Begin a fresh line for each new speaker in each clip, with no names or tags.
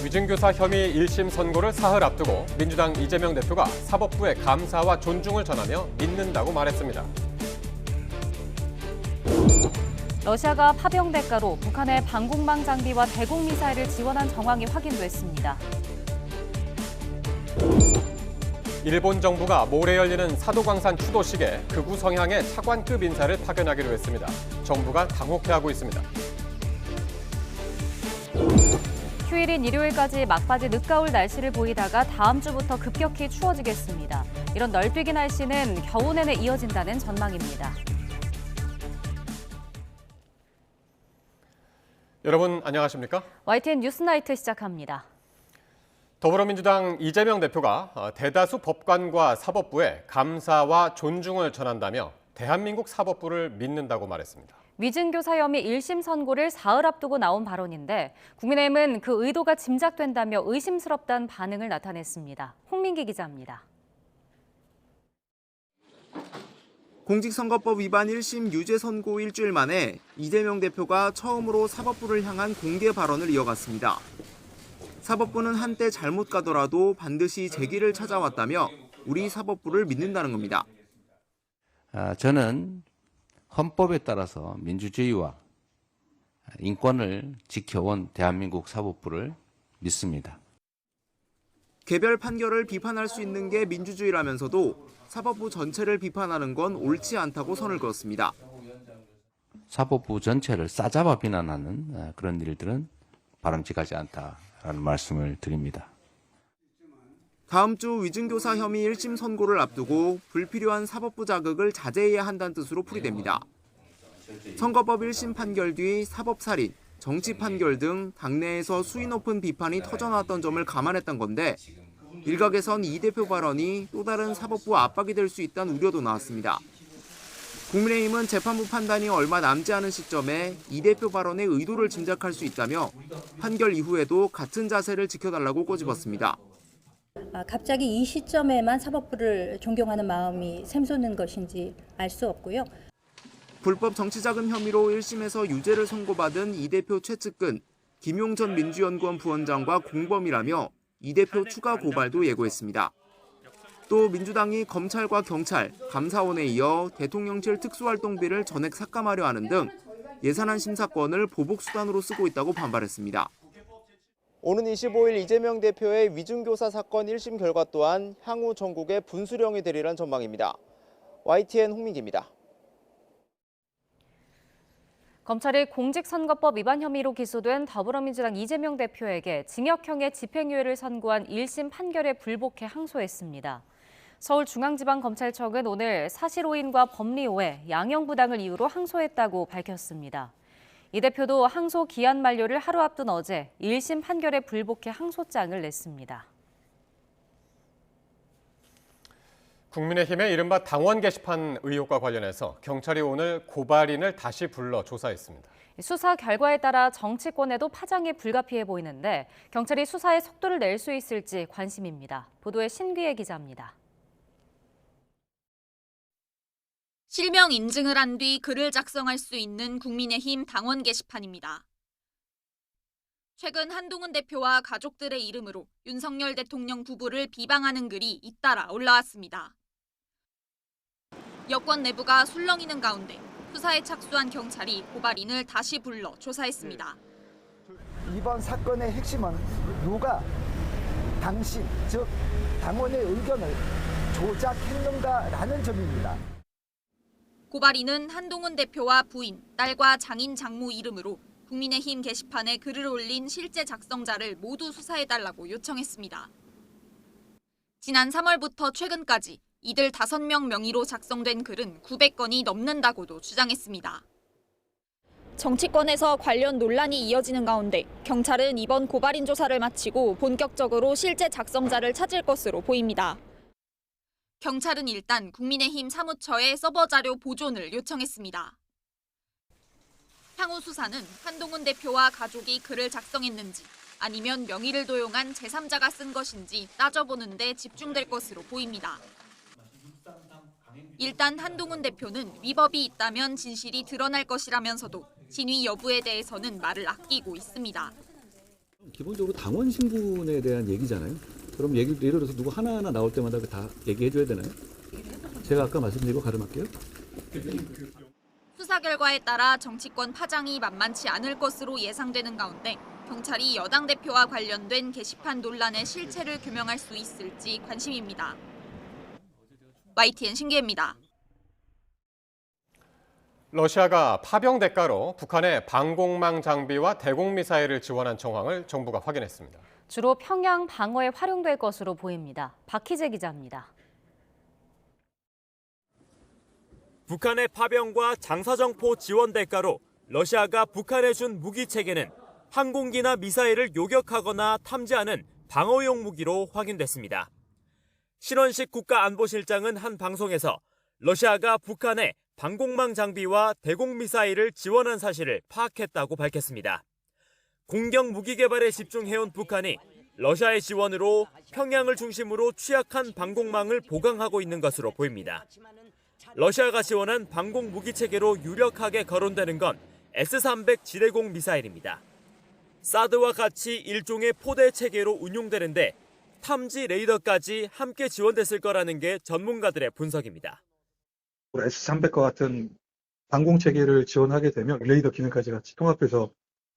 위증교사 혐의 1심 선고를 사흘 앞두고 민주당 이재명 대표가 사법부에 감사와 존중을 전하며 믿는다고 말했습니다.
러시아가 파병 대가로 북한의 방공망 장비와 대공 미사일을 지원한 정황이 확인됐습니다.
일본 정부가 모레 열리는 사도광산 추도식에 극우 성향의 차관급 인사를 파견하기로 했습니다. 정부가 당혹해하고 있습니다.
휴일인 일요일까지 막바지 늦가을 날씨를 보이다가 다음 주부터 급격히 추워지겠습니다. 이런 널뛰기 날씨는 겨우 내내 이어진다는 전망입니다.
여러분 안녕하십니까?
YTN 뉴스나이트 시작합니다.
더불어민주당 이재명 대표가 대다수 법관과 사법부에 감사와 존중을 전한다며 대한민국 사법부를 믿는다고 말했습니다.
위증교사 혐의 1심 선고를 사흘 앞두고 나온 발언인데 국민의힘은 그 의도가 짐작된다며 의심스럽다는 반응을 나타냈습니다. 홍민기 기자입니다.
공직선거법 위반 1심 유죄 선고 일주일 만에 이재명 대표가 처음으로 사법부를 향한 공개 발언을 이어갔습니다. 사법부는 한때 잘못 가더라도 반드시 제기를 찾아왔다며 우리 사법부를 믿는다는 겁니다.
저는 헌법에 따라서 민주주의와 인권을 지켜온 대한민국 사법부를 믿습니다.
개별 판결을 비판할 수 있는 게 민주주의라면서도 사법부 전체를 비판하는 건 옳지 않다고 선을 그었습니다.
사법부 전체를 싸잡아 비난하는 그런 일들은 바람직하지 않다라는 말씀을 드립니다.
다음 주 위증교사 혐의 1심 선고를 앞두고 불필요한 사법부 자극을 자제해야 한다는 뜻으로 풀이됩니다. 선거법 1심 판결 뒤 사법살인, 정치 판결 등 당내에서 수위 높은 비판이 터져나왔던 점을 감안했던 건데 일각에선 이 대표 발언이 또 다른 사법부 압박이 될 수 있다는 우려도 나왔습니다. 국민의힘은 재판부 판단이 얼마 남지 않은 시점에 이 대표 발언의 의도를 짐작할 수 있다며 판결 이후에도 같은 자세를 지켜달라고 꼬집었습니다.
갑자기 이 시점에만 사법부를 존경하는 마음이 샘솟는 것인지 알 수 없고요.
불법 정치자금 혐의로 1심에서 유죄를 선고받은 이 대표 최측근 김용전 민주연구원 부원장과 공범이라며 이 대표 추가 고발도 예고했습니다. 또 민주당이 검찰과 경찰, 감사원에 이어 대통령실 특수활동비를 전액 삭감하려 하는 등 예산안 심사권을 보복수단으로 쓰고 있다고 반발했습니다. 오는 25일 이재명 대표의 위증교사 사건 1심 결과 또한 향후 전국에 분수령이 되리란 전망입니다. YTN 홍민기입니다.
검찰이 공직선거법 위반 혐의로 기소된 더불어민주당 이재명 대표에게 징역형의 집행유예를 선고한 1심 판결에 불복해 항소했습니다. 서울중앙지방검찰청은 오늘 사실오인과 법리오해, 양형부당을 이유로 항소했다고 밝혔습니다. 이 대표도 항소 기한 만료를 하루 앞둔 어제 1심 판결에 불복해 항소장을 냈습니다.
국민의힘의 이른바 당원 게시판 의혹과 관련해서 경찰이 오늘 고발인을 다시 불러 조사했습니다.
수사 결과에 따라 정치권에도 파장이 불가피해 보이는데 경찰이 수사에 속도를 낼 수 있을지 관심입니다. 보도에 신귀혜 기자입니다.
실명 인증을 한 뒤 글을 작성할 수 있는 국민의힘 당원 게시판입니다. 최근 한동훈 대표와 가족들의 이름으로 윤석열 대통령 부부를 비방하는 글이 잇따라 올라왔습니다. 여권 내부가 술렁이는 가운데 수사에 착수한 경찰이 고발인을 다시 불러 조사했습니다.
이번 사건의 핵심은 누가 당시, 즉 당원의 의견을 조작했는가라는 점입니다.
고발인은 한동훈 대표와 부인, 딸과 장인 장모 이름으로 국민의힘 게시판에 글을 올린 실제 작성자를 모두 수사해달라고 요청했습니다. 지난 3월부터 최근까지 이들 5명 명의로 작성된 글은 900건이 넘는다고도 주장했습니다. 정치권에서 관련 논란이 이어지는 가운데 경찰은 이번 고발인 조사를 마치고 본격적으로 실제 작성자를 찾을 것으로 보입니다. 경찰은 일단 국민의힘 사무처에 서버 자료 보존을 요청했습니다. 향후 수사는 한동훈 대표와 가족이 글을 작성했는지 아니면 명의를 도용한 제3자가 쓴 것인지 따져보는 데 집중될 것으로 보입니다. 일단 한동훈 대표는 위법이 있다면 진실이 드러날 것이라면서도 진위 여부에 대해서는 말을 아끼고 있습니다.
기본적으로 당원 신분에 대한 얘기잖아요. 그럼 예를 들어서 누구 하나하나 나올 때마다 다 얘기해 줘야 되나요? 제가 아까 말씀드린 거 가름할게요.
수사 결과에 따라 정치권 파장이 만만치 않을 것으로 예상되는 가운데 경찰이 여당 대표와 관련된 게시판 논란의 실체를 규명할 수 있을지 관심입니다. YTN 신기혜입니다.
러시아가 파병 대가로 북한의 방공망 장비와 대공미사일을 지원한 정황을 정부가 확인했습니다.
주로 평양 방어에 활용될 것으로 보입니다. 박희재 기자입니다.
북한의 파병과 장사정포 지원 대가로 러시아가 북한에 준 무기 체계는 항공기나 미사일을 요격하거나 탐지하는 방어용 무기로 확인됐습니다. 신원식 국가안보실장은 한 방송에서 러시아가 북한에 방공망 장비와 대공미사일을 지원한 사실을 파악했다고 밝혔습니다. 공격 무기 개발에 집중해온 북한이 러시아의 지원으로 평양을 중심으로 취약한 방공망을 보강하고 있는 것으로 보입니다. 러시아가 지원한 방공 무기 체계로 유력하게 거론되는 건 S-300 지대공 미사일입니다. 사드와 같이 일종의 포대 체계로 운용되는데 탐지 레이더까지 함께 지원됐을 거라는 게 전문가들의 분석입니다.
S-300과 같은 방공 체계를 지원하게 되면 레이더 기능까지 같이 통합해서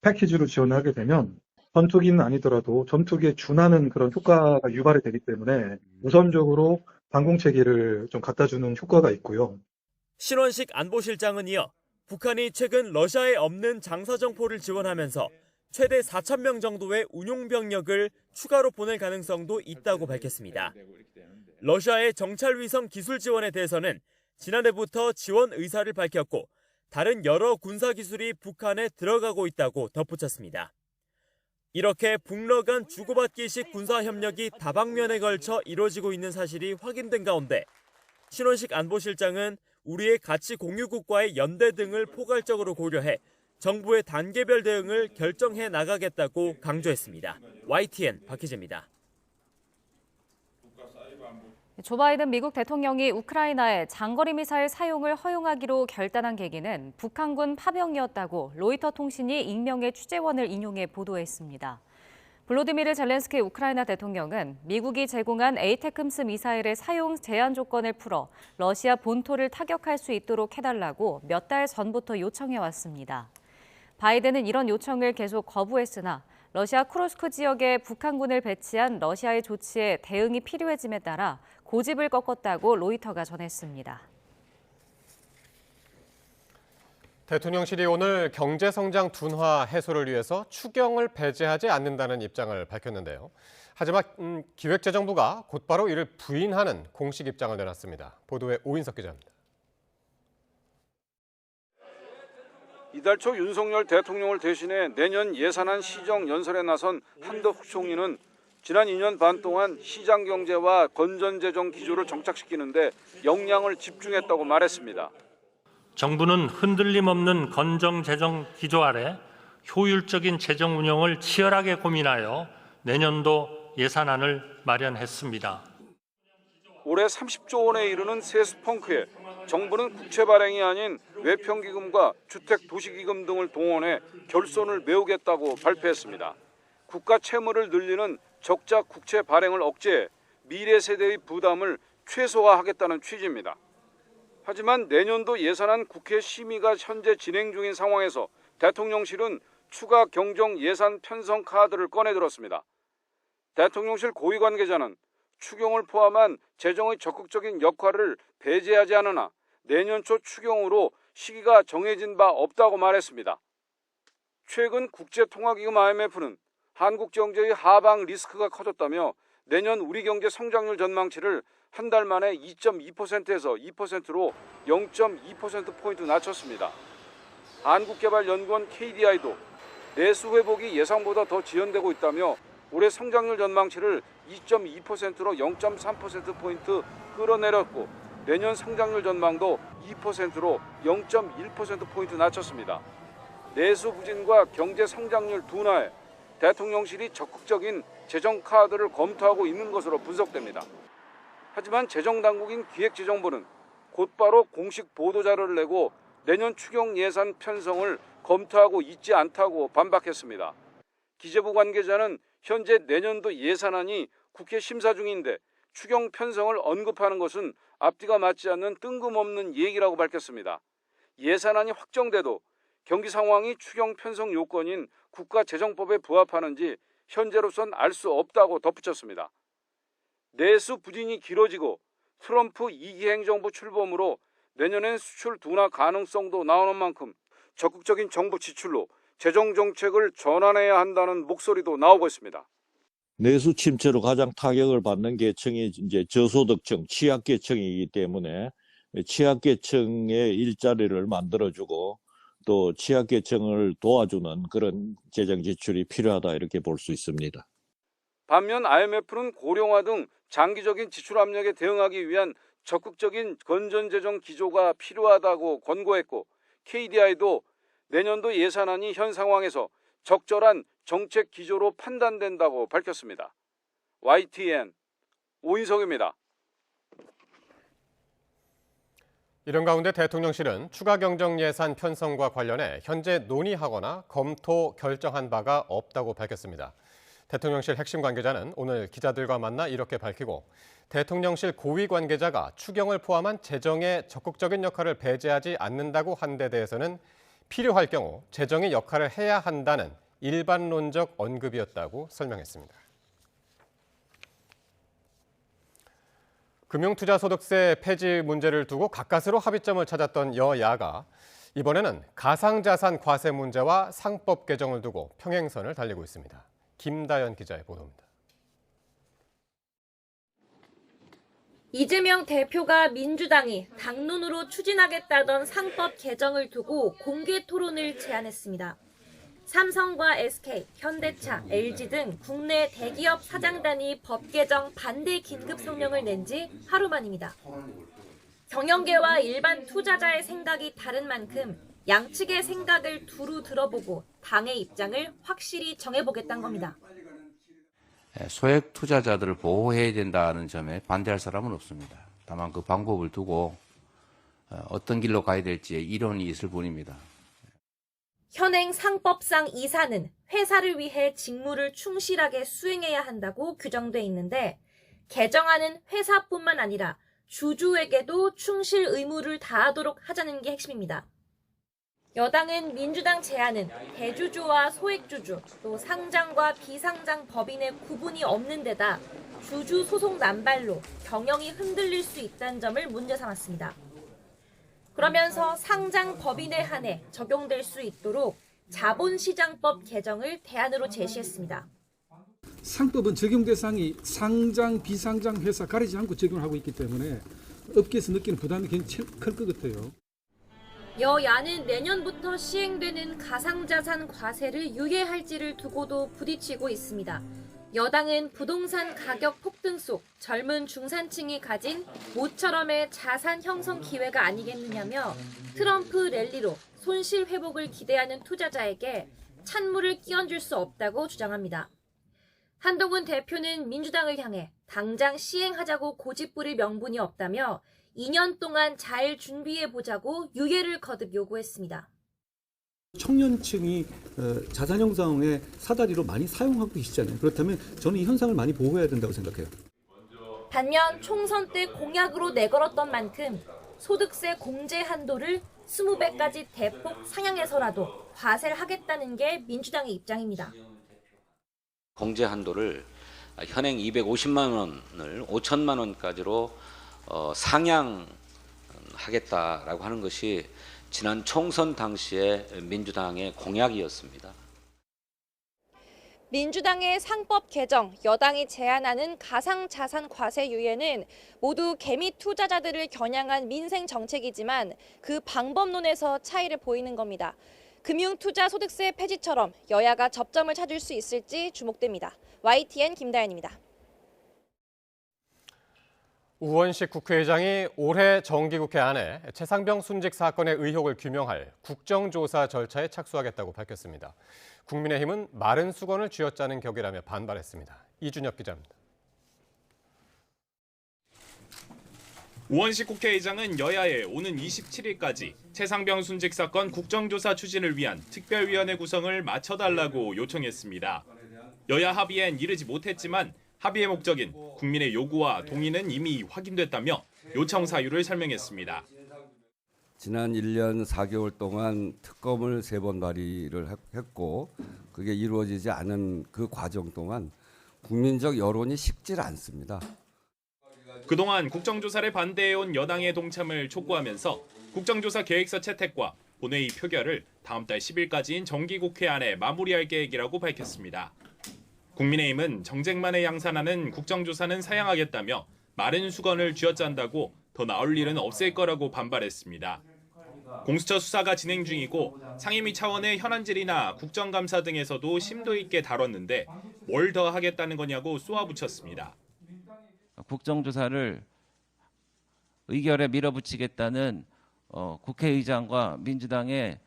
패키지로 지원하게 되면 전투기는 아니더라도 전투기에 준하는 그런 효과가 유발이 되기 때문에 우선적으로 방공 체계를 좀 갖다 주는 효과가 있고요.
신원식 안보실장은 이어 북한이 최근 러시아에 없는 장사정포를 지원하면서 최대 4,000명 정도의 운용병력을 추가로 보낼 가능성도 있다고 밝혔습니다. 러시아의 정찰위성 기술 지원에 대해서는 지난해부터 지원 의사를 밝혔고 다른 여러 군사기술이 북한에 들어가고 있다고 덧붙였습니다. 이렇게 북러 간 주고받기식 군사협력이 다방면에 걸쳐 이루어지고 있는 사실이 확인된 가운데 신원식 안보실장은 우리의 가치 공유국과의 연대 등을 포괄적으로 고려해 정부의 단계별 대응을 결정해 나가겠다고 강조했습니다. YTN 박희재입니다.
조 바이든 미국 대통령이 우크라이나에 장거리 미사일 사용을 허용하기로 결단한 계기는 북한군 파병이었다고 로이터 통신이 익명의 취재원을 인용해 보도했습니다. 볼로디미르 젤렌스키 우크라이나 대통령은 미국이 제공한 에이테크스 미사일의 사용 제한 조건을 풀어 러시아 본토를 타격할 수 있도록 해달라고 몇 달 전부터 요청해왔습니다. 바이든은 이런 요청을 계속 거부했으나 러시아 쿠르스크 지역에 북한군을 배치한 러시아의 조치에 대응이 필요해짐에 따라 고집을 꺾었다고 로이터가 전했습니다.
대통령실이 오늘 경제성장 둔화 해소를 위해서 추경을 배제하지 않는다는 입장을 밝혔는데요. 하지만 기획재정부가 곧바로 이를 부인하는 공식 입장을 내놨습니다. 보도에 오인석 기자입니다.
이달 초 윤석열 대통령을 대신해 내년 예산안 시정 연설에 나선 한덕수 총리는 지난 2년 반 동안 시장 경제와 건전재정 기조를 정착시키는데 역량을 집중했다고 말했습니다.
정부는 흔들림 없는 건전재정 기조 아래 효율적인 재정 운영을 치열하게 고민하여 내년도 예산안을 마련했습니다.
올해 30조 원에 이르는 세수 펑크에 정부는 국채 발행이 아닌 외평기금과 주택도시기금 등을 동원해 결손을 메우겠다고 발표했습니다. 국가 채무를 늘리는 적자 국채 발행을 억제해 미래 세대의 부담을 최소화하겠다는 취지입니다. 하지만 내년도 예산안 국회 심의가 현재 진행 중인 상황에서 대통령실은 추가 경정 예산 편성 카드를 꺼내들었습니다. 대통령실 고위 관계자는 추경을 포함한 재정의 적극적인 역할을 배제하지 않으나 내년 초 추경으로 시기가 정해진 바 없다고 말했습니다. 최근 국제통화기금 IMF는 한국 경제의 하방 리스크가 커졌다며 내년 우리 경제 성장률 전망치를 한 달 만에 2.2%에서 2%로 0.2%포인트 낮췄습니다. 한국개발연구원 KDI도 내수 회복이 예상보다 더 지연되고 있다며 올해 성장률 전망치를 2.2%로 0.3%포인트 끌어내렸고 내년 성장률 전망도 2%로 0.1%포인트 낮췄습니다. 내수 부진과 경제 성장률 둔화에 대통령실이 적극적인 재정 카드를 검토하고 있는 것으로 분석됩니다. 하지만 재정당국인 기획재정부는 곧바로 공식 보도자료를 내고 내년 추경 예산 편성을 검토하고 있지 않다고 반박했습니다. 기재부 관계자는 현재 내년도 예산안이 국회 심사 중인데 추경 편성을 언급하는 것은 앞뒤가 맞지 않는 뜬금없는 얘기라고 밝혔습니다. 예산안이 확정돼도 경기 상황이 추경 편성 요건인 국가재정법에 부합하는지 현재로선 알 수 없다고 덧붙였습니다. 내수 부진이 길어지고 트럼프 2기 행정부 출범으로 내년엔 수출 둔화 가능성도 나오는 만큼 적극적인 정부 지출로 재정 정책을 전환해야 한다는 목소리도 나오고 있습니다.
내수 침체로 가장 타격을 받는 계층이 이제 저소득층, 취약계층이기 때문에 취약계층의 일자리를 만들어주고 또 취약계층을 도와주는 그런 재정 지출이 필요하다 이렇게 볼 수 있습니다.
반면 IMF는 고령화 등 장기적인 지출 압력에 대응하기 위한 적극적인 건전재정 기조가 필요하다고 권고했고 KDI도 내년도 예산안이 현 상황에서 적절한 정책 기조로 판단된다고 밝혔습니다. YTN 오인석입니다.
이런 가운데 대통령실은 추가 경정 예산 편성과 관련해 현재 논의하거나 검토 결정한 바가 없다고 밝혔습니다. 대통령실 핵심 관계자는 오늘 기자들과 만나 이렇게 밝히고 대통령실 고위 관계자가 추경을 포함한 재정에 적극적인 역할을 배제하지 않는다고 한 데 대해서는 필요할 경우 재정의 역할을 해야 한다는 일반론적 언급이었다고 설명했습니다. 금융투자소득세 폐지 문제를 두고 가까스로 합의점을 찾았던 여야가 이번에는 가상자산 과세 문제와 상법 개정을 두고 평행선을 달리고 있습니다. 김다연 기자의 보도입니다.
이재명 대표가 민주당이 당론으로 추진하겠다던 상법 개정을 두고 공개 토론을 제안했습니다. 삼성과 SK, 현대차, LG 등 국내 대기업 사장단이 법 개정 반대 긴급 성명을 낸 지 하루 만입니다. 경영계와 일반 투자자의 생각이 다른 만큼 양측의 생각을 두루 들어보고 당의 입장을 확실히 정해보겠다는 겁니다.
소액 투자자들을 보호해야 된다는 점에 반대할 사람은 없습니다. 다만 그 방법을 두고 어떤 길로 가야 될지에 이론이 있을 뿐입니다.
현행 상법상 이사는 회사를 위해 직무를 충실하게 수행해야 한다고 규정돼 있는데 개정안은 회사뿐만 아니라 주주에게도 충실 의무를 다하도록 하자는 게 핵심입니다. 여당은 민주당 제안은 대주주와 소액주주, 또 상장과 비상장 법인의 구분이 없는 데다 주주 소송 남발로 경영이 흔들릴 수 있다는 점을 문제 삼았습니다. 그러면서 상장 법인에 한해 적용될 수 있도록 자본시장법 개정을 대안으로 제시했습니다.
상법은 적용 대상이 상장, 비상장 회사 가리지 않고 적용을 하고 있기 때문에 업계에서 느끼는 부담이 굉장히 클 것 같아요.
여야는 내년부터 시행되는 가상자산 과세를 유예할지를 두고도 부딪히고 있습니다. 여당은 부동산 가격 폭등 속 젊은 중산층이 가진 모처럼의 자산 형성 기회가 아니겠느냐며 트럼프 랠리로 손실 회복을 기대하는 투자자에게 찬물을 끼얹을 수 없다고 주장합니다. 한동훈 대표는 민주당을 향해 당장 시행하자고 고집부릴 명분이 없다며 2년 동안 잘 준비해보자고 유예를 거듭 요구했습니다.
청년층이 자산 형성의 사다리로 많이 사용하고 계시잖아요. 그렇다면 저는 이 현상을 많이 보호해야 된다고 생각해요.
반면 총선 때 공약으로 내걸었던 만큼 소득세 공제 한도를 20배까지 대폭 상향해서라도 과세를 하겠다는 게 민주당의 입장입니다.
공제 한도를 현행 250만 원을 5천만 원까지로 상향하겠다라고 하는 것이 지난 총선 당시의 민주당의 공약이었습니다.
민주당의 상법 개정, 여당이 제안하는 가상자산 과세 유예는 모두 개미 투자자들을 겨냥한 민생 정책이지만 그 방법론에서 차이를 보이는 겁니다. 금융투자 소득세 폐지처럼 여야가 접점을 찾을 수 있을지 주목됩니다. YTN 김다연입니다.
우원식 국회의장이 올해 정기국회 안에 최상병 순직 사건의 의혹을 규명할 국정조사 절차에 착수하겠다고 밝혔습니다. 국민의힘은 마른 수건을 쥐어짜는 격이라며 반발했습니다. 이준혁 기자입니다.
우원식 국회의장은 여야에 오는 27일까지 최상병 순직 사건 국정조사 추진을 위한 특별위원회 구성을 맞춰달라고 요청했습니다. 여야 합의엔 이르지 못했지만 합의의 목적인 국민의 요구와 동의는 이미 확인됐다며 요청 사유를 설명했습니다.
지난 1년 4개월 동안 특검을 3번 발의를 했고 그게 이루어지지 않은 그 과정 동안 국민적 여론이 식질 않습니다.
그동안 국정조사를 반대해온 여당의 동참을 촉구하면서 국정조사 계획서 채택과 본회의 표결을 다음 달 10일까지인 정기국회 안에 마무리할 계획이라고 밝혔습니다. 국민의힘은 정쟁만을 양산하는 국정조사는 사양하겠다며 마른 수건을 쥐어짠다고 더 나올 일은 없을 거라고 반발했습니다. 공수처 수사가 진행 중이고 상임위 차원의 현안질이나 국정감사 등에서도 심도 있게 다뤘는데 뭘 더 하겠다는 거냐고 쏘아붙였습니다.
국정조사를 의결에 밀어붙이겠다는 국회의장과 민주당의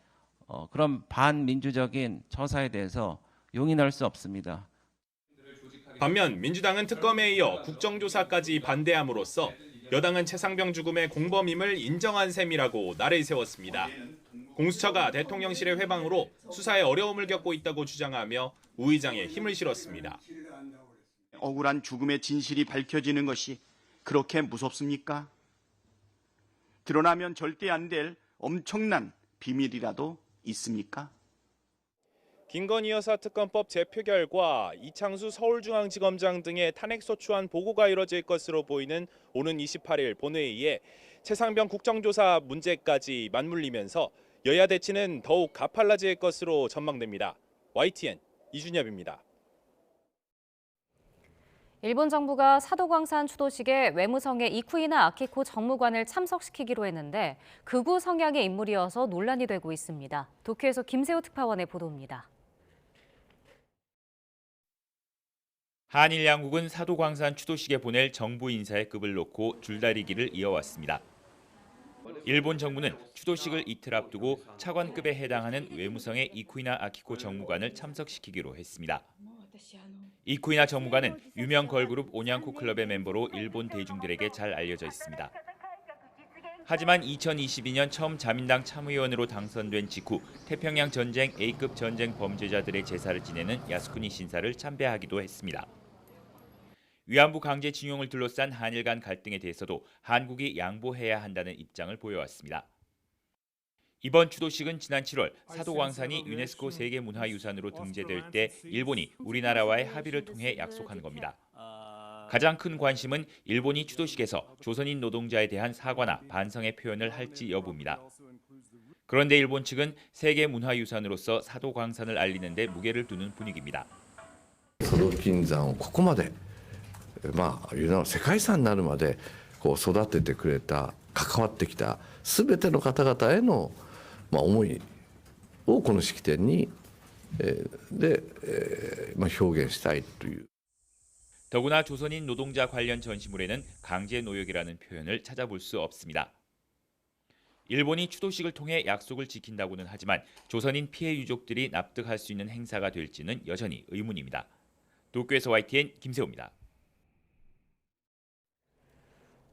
그런 반민주적인 처사에 대해서 용인할 수 없습니다.
반면 민주당은 특검에 이어 국정조사까지 반대함으로써 여당은 최상병 죽음의 공범임을 인정한 셈이라고 날을 세웠습니다. 공수처가 대통령실의 회방으로 수사에 어려움을 겪고 있다고 주장하며 우 의장에 힘을 실었습니다.
억울한 죽음의 진실이 밝혀지는 것이 그렇게 무섭습니까? 드러나면 절대 안 될 엄청난 비밀이라도 있습니까?
김건희 여사 특검법 재표결과 이창수 서울중앙지검장 등의 탄핵소추안 보고가 이뤄질 것으로 보이는 오는 28일 본회의에 최상병 국정조사 문제까지 맞물리면서 여야 대치는 더욱 가팔라질 것으로 전망됩니다. YTN 이준엽입니다.
일본 정부가 사도광산 추도식에 외무성의 이쿠이나 아키코 정무관을 참석시키기로 했는데 극우 성향의 인물이어서 논란이 되고 있습니다. 도쿄에서 김세호 특파원의 보도입니다.
한일 양국은 사도광산 추도식에 보낼 정부 인사의 급을 놓고 줄다리기를 이어왔습니다. 일본 정부는 추도식을 이틀 앞두고 차관급에 해당하는 외무성의 이쿠이나 아키코 정무관을 참석시키기로 했습니다. 이쿠이나 정무관은 유명 걸그룹 오냥쿠 클럽의 멤버로 일본 대중들에게 잘 알려져 있습니다. 하지만 2022년 처음 자민당 참의원으로 당선된 직후 태평양 전쟁 A급 전쟁 범죄자들의 제사를 지내는 야스쿠니 신사를 참배하기도 했습니다. 위안부 강제징용을 둘러싼 한일 간 갈등에 대해서도 한국이 양보해야 한다는 입장을 보여왔습니다. 이번 추도식은 지난 7월 사도광산이 유네스코 세계문화유산으로 등재될 때 일본이 우리나라와의 합의를 통해 약속한 겁니다. 가장 큰 관심은 일본이 추도식에서 조선인 노동자에 대한 사과나 반성의 표현을 할지 여부입니다. 그런데 일본 측은 세계문화유산으로서 사도광산을 알리는 데 무게를 두는 분위기입니다.
佐渡金山をここまで世界遺産になるまで育ててくれた関わってきた全ての方々への思いをこの式典に表現したいという。
더구나 조선인 노동자 관련 전시물에는 강제 노역이라는 표현을 찾아볼 수 없습니다. 일본이 추도식을 통해 약속을 지킨다고는 하지만 조선인 피해 유족들이 납득할 수 있는 행사가 될지는 여전히 의문입니다. 도쿄에서 YTN 김세호입니다.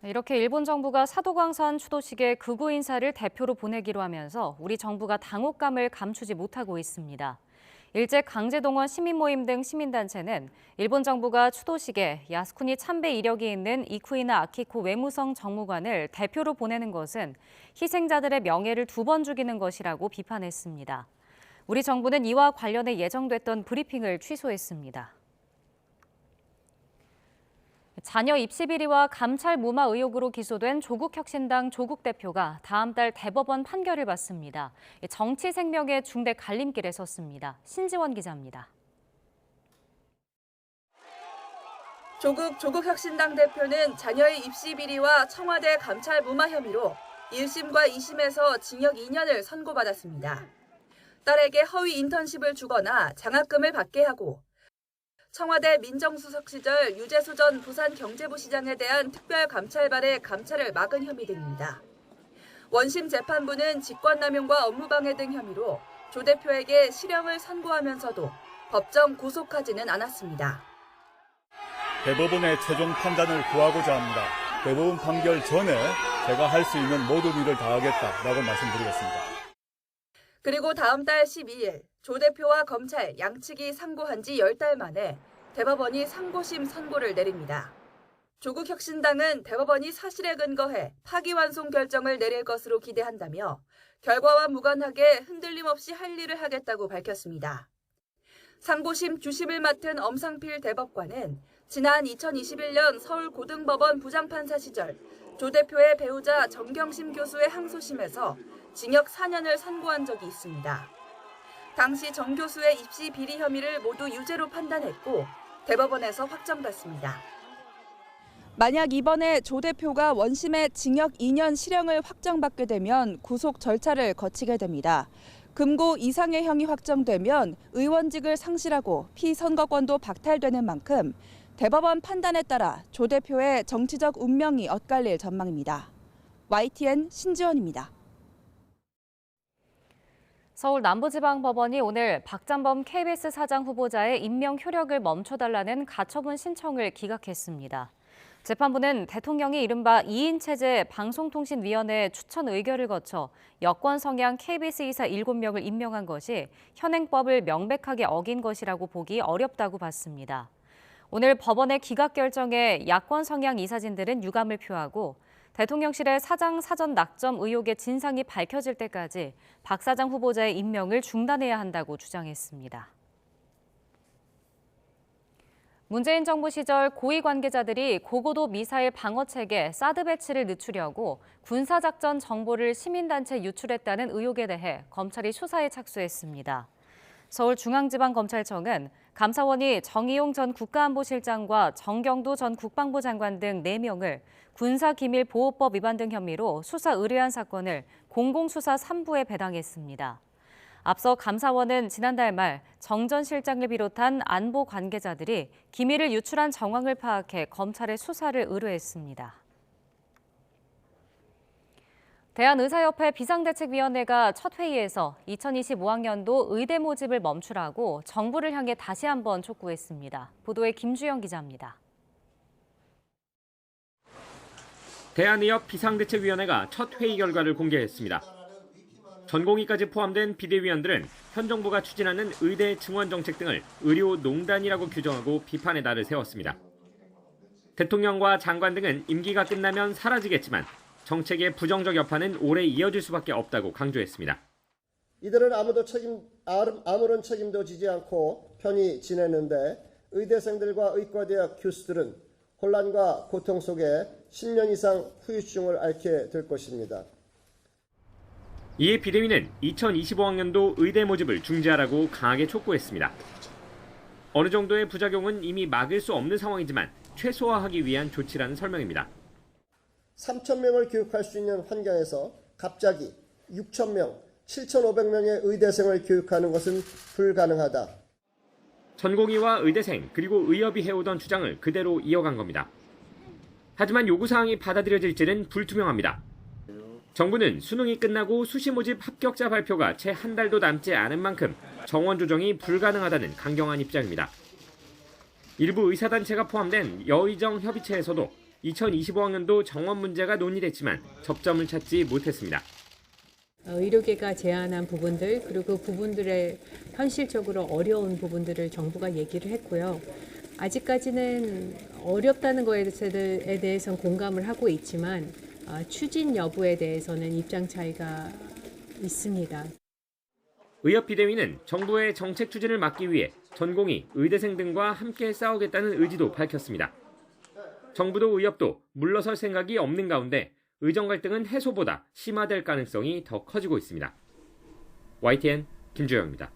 이렇게 일본 정부가 사도광산 추도식에 극우 인사를 대표로 보내기로 하면서 우리 정부가 당혹감을 감추지 못하고 있습니다. 일제 강제동원 시민모임 등 시민단체는 일본 정부가 추도식에 야스쿠니 참배 이력이 있는 이쿠이나 아키코 외무성 정무관을 대표로 보내는 것은 희생자들의 명예를 2번 죽이는 것이라고 비판했습니다. 우리 정부는 이와 관련해 예정됐던 브리핑을 취소했습니다. 자녀 입시 비리와 감찰 무마 의혹으로 기소된 조국혁신당 조국 대표가 다음 달 대법원 판결을 받습니다. 정치 생명의 중대 갈림길에 섰습니다. 신지원 기자입니다.
조국혁신당 대표는 자녀의 입시 비리와 청와대 감찰 무마 혐의로 1심과 2심에서 징역 2년을 선고받았습니다. 딸에게 허위 인턴십을 주거나 장학금을 받게 하고 청와대 민정수석 시절 유재수 전 부산경제부 시장에 대한 특별감찰반의 감찰을 막은 혐의 등입니다. 원심 재판부는 직권남용과 업무방해 등 혐의로 조 대표에게 실형을 선고하면서도 법정 구속하지는 않았습니다.
대법원의 최종 판단을 구하고자 합니다.
대법원 판결 전에 제가 할 수 있는 모든 일을 다하겠다라고 말씀드리겠습니다.
그리고 다음 달 12일 조 대표와 검찰 양측이 상고한 지 10달 만에 대법원이 상고심 선고를 내립니다. 조국혁신당은 대법원이 사실에 근거해 파기환송 결정을 내릴 것으로 기대한다며 결과와 무관하게 흔들림 없이 할 일을 하겠다고 밝혔습니다. 상고심 주심을 맡은 엄상필 대법관은 지난 2021년 서울고등법원 부장판사 시절 조 대표의 배우자 정경심 교수의 항소심에서 징역 4년을 선고한 적이 있습니다. 당시 정 교수의 입시 비리 혐의를 모두 유죄로 판단했고 대법원에서 확정받습니다. 만약 이번에 조 대표가 원심의 징역 2년 실형을 확정받게 되면 구속 절차를 거치게 됩니다. 금고 이상의 형이 확정되면 의원직을 상실하고 피선거권도 박탈되는 만큼 대법원 판단에 따라 조 대표의 정치적 운명이 엇갈릴 전망입니다. YTN 신지원입니다.
서울 남부지방법원이 오늘 박장범 KBS 사장 후보자의 임명 효력을 멈춰달라는 가처분 신청을 기각했습니다. 재판부는 대통령이 이른바 2인 체제 방송통신위원회 추천 의결을 거쳐 여권 성향 KBS 이사 7명을 임명한 것이 현행법을 명백하게 어긴 것이라고 보기 어렵다고 봤습니다. 오늘 법원의 기각 결정에 야권 성향 이사진들은 유감을 표하고 대통령실의 사장 사전 낙점 의혹의 진상이 밝혀질 때까지 박 사장 후보자의 임명을 중단해야 한다고 주장했습니다. 문재인 정부 시절 고위 관계자들이 고고도 미사일 방어체계 사드 배치를 늦추려고 군사작전 정보를 시민단체 유출했다는 의혹에 대해 검찰이 수사에 착수했습니다. 서울중앙지방검찰청은 감사원이 정의용 전 국가안보실장과 정경도 전 국방부 장관 등 4명을 군사기밀보호법 위반 등 혐의로 수사 의뢰한 사건을 공공수사 3부에 배당했습니다. 앞서 감사원은 지난달 말 정 전 실장을 비롯한 안보 관계자들이 기밀을 유출한 정황을 파악해 검찰에 수사를 의뢰했습니다. 대한의사협회 비상대책위원회가 첫 회의에서 2025학년도 의대 모집을 멈추라고 정부를 향해 다시 한번 촉구했습니다. 보도에 김주영 기자입니다.
대한의협 비상대책위원회가 첫 회의 결과를 공개했습니다. 전공의까지 포함된 비대위원들은 현 정부가 추진하는 의대 증원 정책 등을 의료농단이라고 규정하고 비판의 날을 세웠습니다. 대통령과 장관 등은 임기가 끝나면 사라지겠지만 정책의 부정적 여파는 오래 이어질 수밖에 없다고 강조했습니다.
이들은 아무런 책임도 지지 않고 편히 지내는데 의대생들과 의과대학 교수들은 혼란과 고통 속에 10년 이상 후유증을 앓게 될 것입니다.
이에 비대위는 2025학년도 의대 모집을 중지하라고 강하게 촉구했습니다. 어느 정도의 부작용은 이미 막을 수 없는 상황이지만 최소화하기 위한 조치라는 설명입니다.
3,000명을 교육할 수 있는 환경에서 갑자기 6,000명, 7,500명의 의대생을 교육하는 것은 불가능하다.
전공의와 의대생 그리고 의협이 해오던 주장을 그대로 이어간 겁니다. 하지만 요구사항이 받아들여질지는 불투명합니다. 정부는 수능이 끝나고 수시 모집 합격자 발표가 채 한 달도 남지 않은 만큼 정원 조정이 불가능하다는 강경한 입장입니다. 일부 의사단체가 포함된 여의정 협의체에서도 2025학년도 정원 문제가 논의됐지만 접점을 찾지 못했습니다.
의료계가 제안한 부분들 그리고 그 부분들의 현실적으로 어려운 부분들을 정부가 얘기를 했고요. 아직까지는 어렵다는 것에 대해서는 공감을 하고 있지만 추진 여부에 대해서는 입장 차이가 있습니다.
의협 비대위는 정부의 정책 추진을 막기 위해 전공의, 의대생 등과 함께 싸우겠다는 의지도 밝혔습니다. 정부도 의협도 물러설 생각이 없는 가운데 의정 갈등은 해소보다 심화될 가능성이 더 커지고 있습니다. YTN 김주영입니다.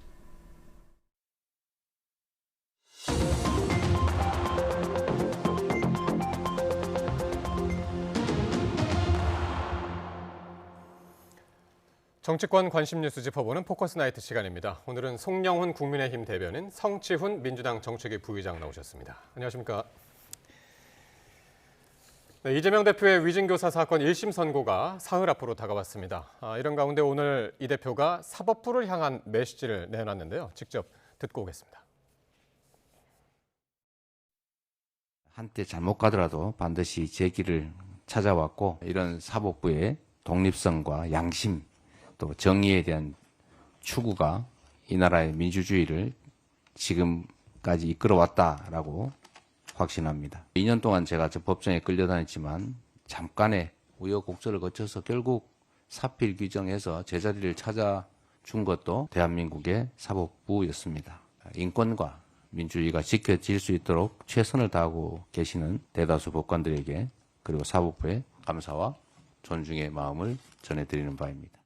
정치권 관심 뉴스 짚어보는 포커스 나이트 시간입니다. 오늘은 송영훈 국민의힘 대변인, 성치훈 민주당 정책위 부의장 나오셨습니다. 안녕하십니까? 네, 이재명 대표의 위증교사 사건 1심 선고가 사흘 앞으로 다가왔습니다. 이런 가운데 오늘 이 대표가 사법부를 향한 메시지를 내놨는데요. 직접 듣고 오겠습니다.
한때 잘못 가더라도 반드시 제 길을 찾아왔고 이런 사법부의 독립성과 양심 또 정의에 대한 추구가 이 나라의 민주주의를 지금까지 이끌어왔다라고 확신합니다. 2년 동안 제가 저 법정에 끌려다녔지만 잠깐의 우여곡절을 거쳐서 결국 사필 규정해서 제자리를 찾아준 것도 대한민국의 사법부였습니다. 인권과 민주주의가 지켜질 수 있도록 최선을 다하고 계시는 대다수 법관들에게 그리고 사법부에 감사와 존중의 마음을 전해드리는 바입니다.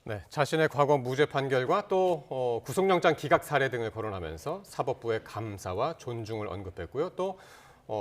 네, 자신의 과거 무죄 판결과 또 구속영장 기각 사례 등을 거론하면서 사법부의 감사와 존중을 언급했고요. 또